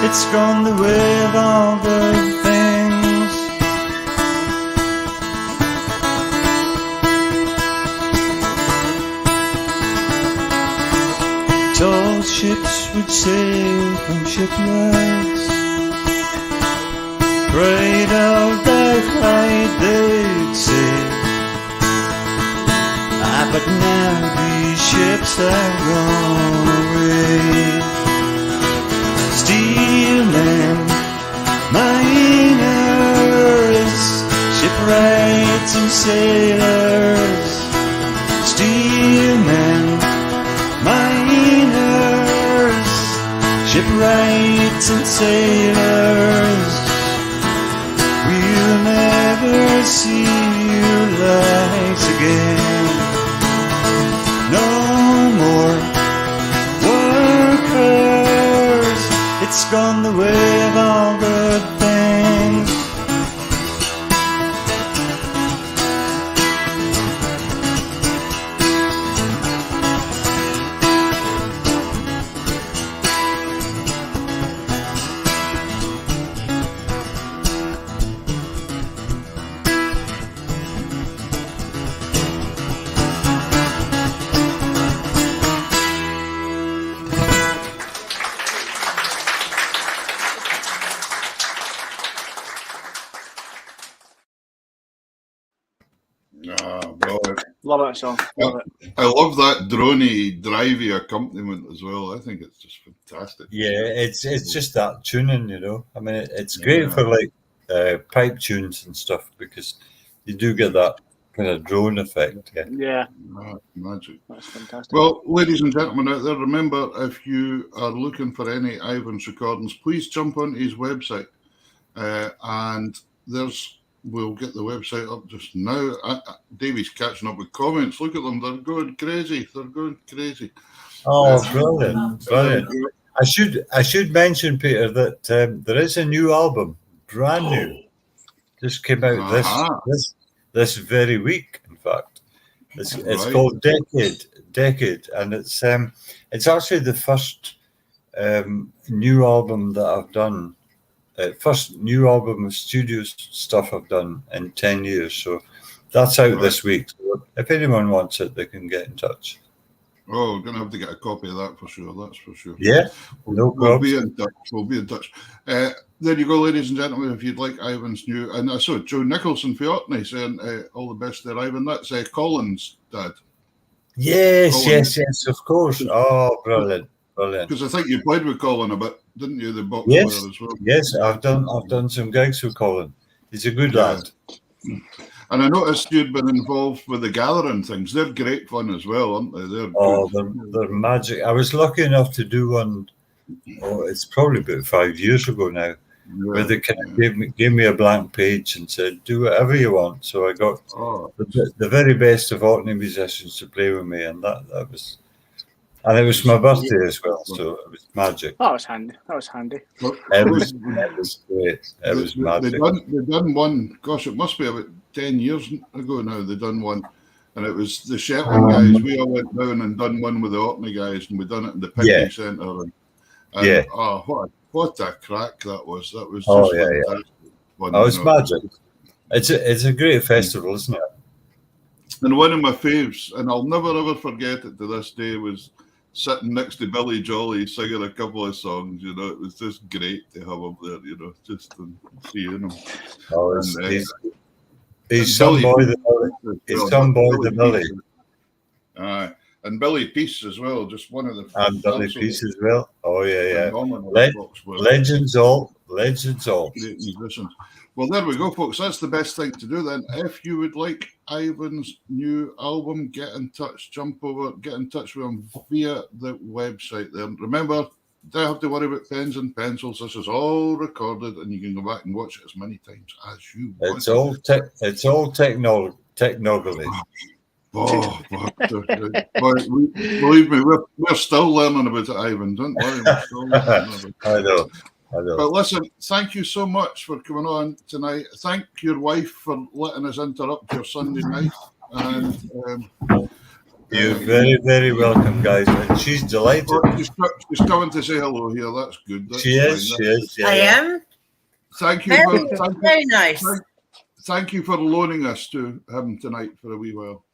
It's gone the way of all good things. Tall ships would sail from shipyards. Prayed out that right they'd sail. But now these ships have gone away. Steelmen, miners, shipwrights and sailors. Steelmen, miners, shipwrights and sailors. We'll never see your lights again. No more workers. It's gone the way of all good things. Love that song. Love it. I love that droney, drivey accompaniment as well. I think it's just fantastic. Yeah, it's just that tuning, you know. I mean, it's great for like pipe tunes and stuff because you do get that kind of drone effect. Yeah. Magic. That's fantastic. Well, ladies and gentlemen out there, remember, if you are looking for any Ivan's recordings, please jump onto his website. And we'll get the website up just now. Davey's catching up with comments. Look at them. They're going crazy. Oh, brilliant. I should mention, Peter, that there is a new album, brand new. Just came out this very week, in fact. It's called Decade, and it's actually the first new album that I've done. First new album of studio stuff I've done in 10 years. So that's out this week. So if anyone wants it, they can get in touch. Oh, we're going to have to get a copy of that for sure. That's for sure. Yeah, no problem. We'll be in touch. There you go, ladies and gentlemen. If you'd like Ivan's new, and I saw Joe Nicholson for Orkney saying all the best there, Ivan. That's Colin's dad. Yes, of course. Oh, brilliant. Because I think you played with Colin a bit, didn't you? The box player as well. Yes, I've done some gigs with Colin. He's a good lad. And I noticed you'd been involved with the Gathering things. They're great fun as well, aren't they? They're magic. I was lucky enough to do one. Oh, it's probably about 5 years ago now, where they kind of gave me a blank page and said, "Do whatever you want." So I got the very best of Orkney musicians to play with me, and that was. And it was my birthday as well, so it was magic. That was handy. It was great. It was magic. They done one, gosh, it must be about 10 years ago now, they done one. And it was the Shetland guys. We all went down and done one with the Orkney guys, and we done it in the picnic centre. And what a crack that was. That was just fantastic. One, it's magic. It's a great festival, isn't it? And one of my faves, and I'll never ever forget it to this day, was sitting next to Billy Jolly singing a couple of songs. You know, it was just great to have him there. You know, just seeing him. Oh, he's some boy the Billy. And Billy Peace as well, just one of the. And Billy Peace as well. Oh yeah. Legends all. Great musicians. Well, there we go, folks. That's the best thing to do then. If you would like Ivan's new album, get in touch, get in touch with him via the website there. Remember, don't have to worry about pens and pencils. This is all recorded, and you can go back and watch it as many times as you want. It's all technology. Believe me, we're still learning about it, Ivan. Don't worry, we're still learning about it. I know. But listen, thank you so much for coming on tonight. Thank your wife for letting us interrupt your Sunday night. And you're very, very welcome, guys. And she's delighted. She's coming to say hello here. That's good. She is. Yeah. I am. Thank you. Very nice. Thank you for loaning us to him tonight for a wee while.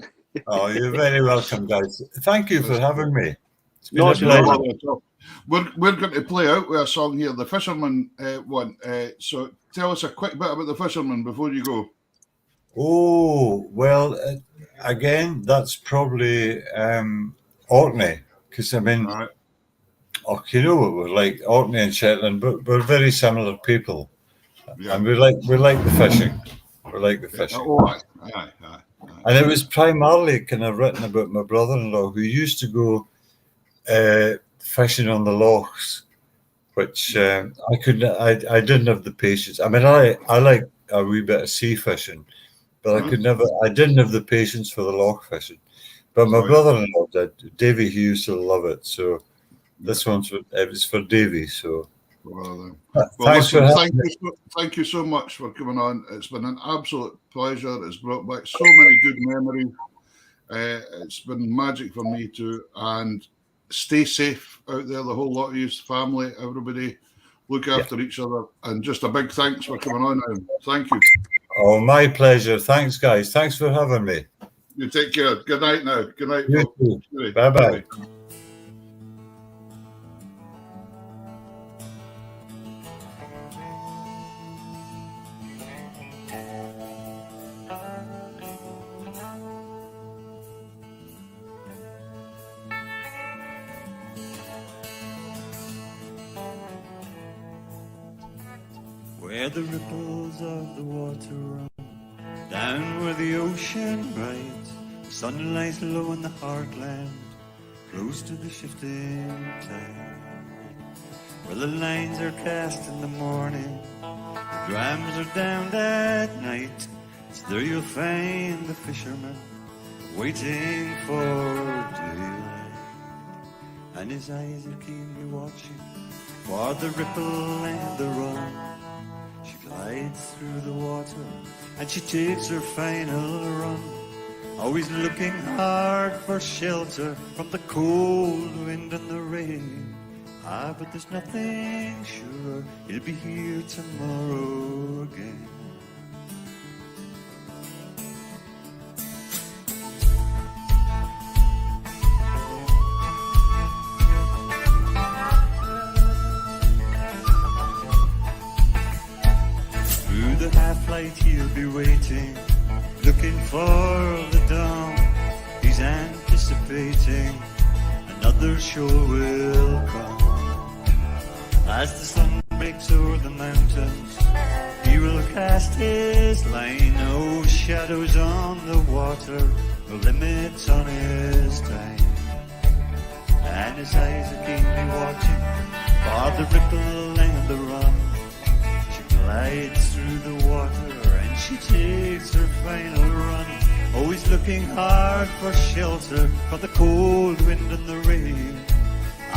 Oh, you're very welcome, guys. Thank you for having me. It's been a pleasure. We're going to play out with a song here, the Fisherman one. So tell us a quick bit about the Fisherman before you go. Oh, well, again, that's probably Orkney, because I mean, you know what we're like, Orkney and Shetland, but we're very similar people, and we like the fishing. We like the fishing. Aye. And it was primarily kind of written about my brother-in-law, who used to go fishing on the lochs, which I didn't have the patience. I mean, I like a wee bit of sea fishing, but I didn't have the patience for the loch fishing. But my brother-in-law did. Davy, he used to love it. So this it was for Davy. So thank you so much for coming on. It's been an absolute pleasure. It's brought back so many good memories. It's been magic for me too. And stay safe out there, the whole lot of you, family, everybody. Look after each other. And just a big thanks for coming on now. Thank you. Oh, my pleasure. Thanks, guys. Thanks for having me. You take care. Good night now. Good night. You too. Bye-bye. Where the ripples of the water run Down where the ocean rides, the sun lies low in the heartland, close to the shifting tide. Where the lines are cast in the morning, the drams are downed at night. It's there you'll find the fisherman waiting for daylight. And his eyes are keenly watching for the ripple and the run. She glides through the water and she takes her final run, always looking hard for shelter from the cold wind and the rain. Ah, but there's nothing sure, he'll be here tomorrow again. Through the half-light he'll be waiting, looking for the dawn. He's anticipating another shore will come. As the sun breaks over the mountains, he will cast his line. No shadows on the water, no limits on his time. And his eyes are keenly watching for the ripple and the run. She glides through the water and she takes her final run, always looking hard for shelter from the cold wind and the rain.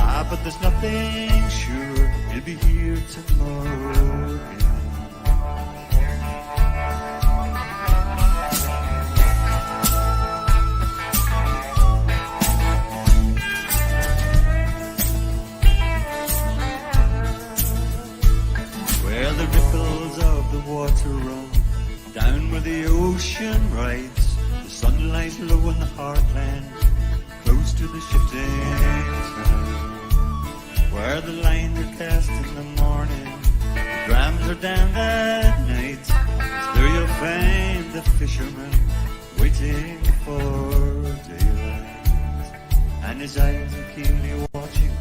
Ah, but there's nothing sure, he'll be here tomorrow again. Where the ripples of the water run, down where the ocean rides, the sun lies low in the heartland, close to the shifting tide. Where the lines are cast in the morning, the drams are down at night. There you'll find the fisherman waiting for daylight. And his eyes are keenly watching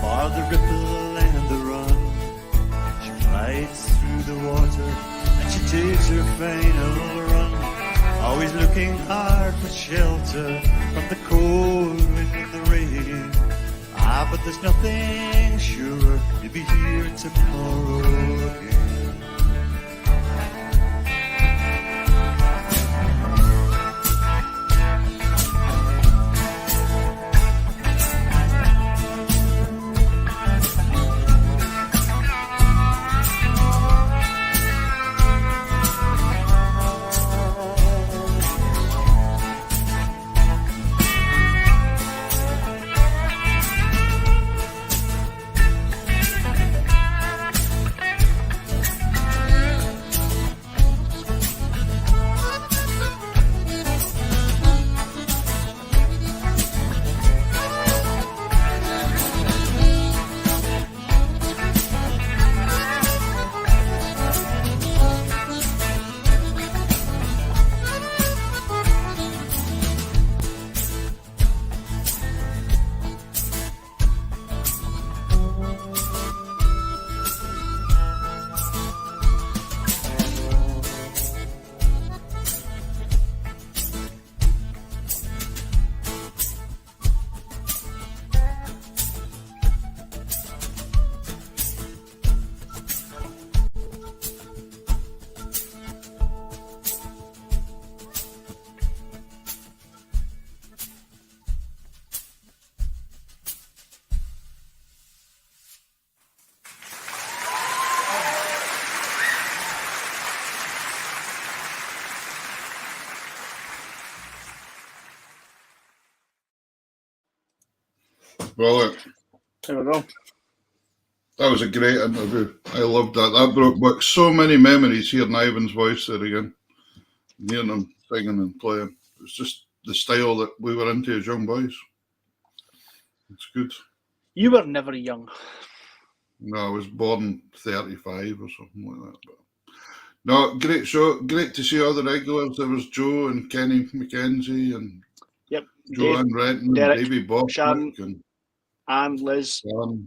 for the ripple and the run. She glides through the water and she takes her final run, always looking hard for shelter from the cold wind and the rain. Ah, but there's nothing sure, you'll be here tomorrow again. Brilliant. There we go. That was a great interview. I loved that. That brought back so many memories hearing Ivan's voice there again. Hearing him singing and playing. It was just the style that we were into as young boys. It's good. You were never young. No, I was born 35 or something like that. But no, great show. Great to see all the regulars. There was Joe and Kenny McKenzie and Joanne Renton, Derek, Davey Bob, Sharon, and Liz. So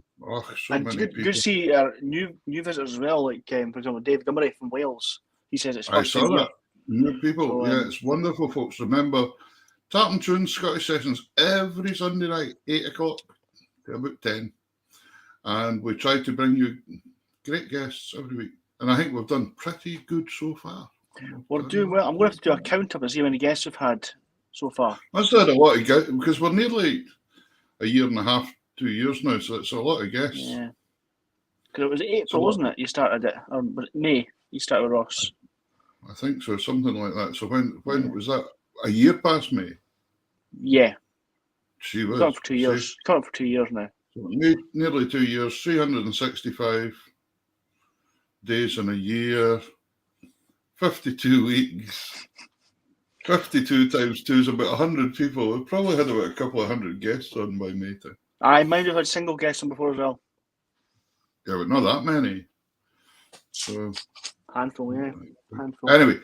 and many good, people. good to see our new visitors as well, like, for example, Dave Gummery from Wales. He says it's I first saw time that. New people, So, yeah, it's wonderful, folks. Remember, Tartan Tunes, Scottish Sessions, every Sunday night, 8 o'clock to about 10. And we try to bring you great guests every week. And I think we've done pretty good so far. We're doing well. I'm going to have to do a count up and see how many guests we've had so far. That's had a lot of guests, because we're nearly a year and a half, 2 years now, so it's a lot of guests. Yeah. Because it was April, wasn't it? You started it. Or was it May? You started with Ross. I think so, something like that. So when was that? A year past May? Yeah. She was. Gone for 2 years. Gone for 2 years now. So nearly 2 years, 365 days in a year, 52 weeks. 52 times 2 is about 100 people. We've probably had about a couple of hundred guests on by May time. I might have had single guests on before as well. Yeah, but not that many. So Handful, yeah. Handful. anyway,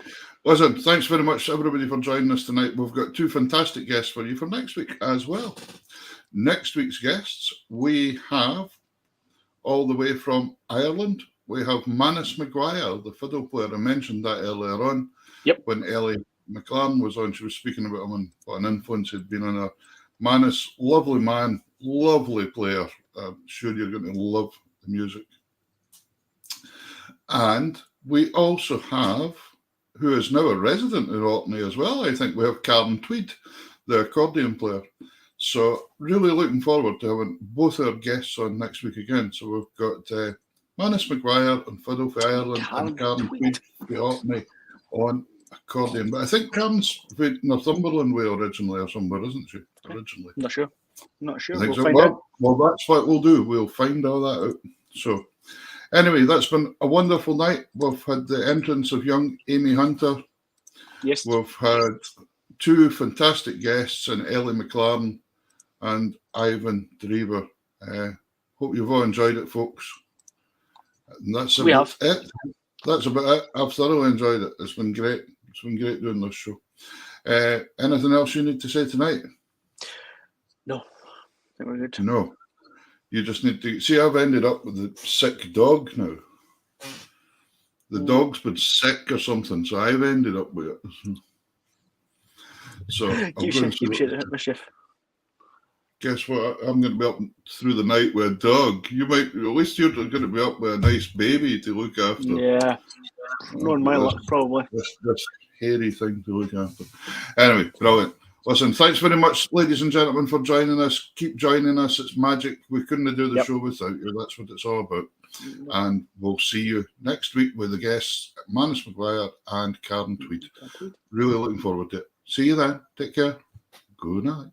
listen, thanks very much everybody for joining us tonight. We've got 2 fantastic guests for you for next week as well. Next week's guests, we have all the way from Ireland. We have Manus Maguire, the fiddle player. I mentioned that earlier on. Yep. When Ellie McLaren was on, she was speaking about him and what an influence he'd been on her. Manus, lovely man, lovely player. I'm sure you're going to love the music. And we also have, who is now a resident in Orkney as well, I think we have Karen Tweed, the accordion player. So really looking forward to having both our guests on next week again. So we've got Manus Maguire on fiddle for Ireland and Karen Tweed for Orkney on accordion. But I think Karen's from Northumberland way originally or somewhere, isn't she? Originally. Not sure. Not sure. I think We'll so. find out. Well, that's what we'll do. We'll find all that out. So anyway, that's been a wonderful night. We've had the entrance of young Amy Hunter. Yes. We've had 2 fantastic guests in Ellie McLaren and Ivan Drever. Hope you've all enjoyed it, folks. And that's about it. That's about it. I've thoroughly enjoyed it. It's been great. It's been great doing this show. Anything else you need to say tonight? No. I think we're good. No. You just need to see. I've ended up with a sick dog now. The dog's been sick or something, so I've ended up with it. So keep shit at mischief. Guess what? I'm going to be up through the night with a dog. You might, at least you're going to be up with a nice baby to look after. Yeah. Not in my luck, probably. This hairy thing to look after. Anyway, brilliant. Listen, thanks very much, ladies and gentlemen, for joining us. Keep joining us. It's magic. We couldn't do the show without you. That's what it's all about. And we'll see you next week with the guests, Manus Maguire and Karen Tweed. Really looking forward to it. See you then. Take care. Good night.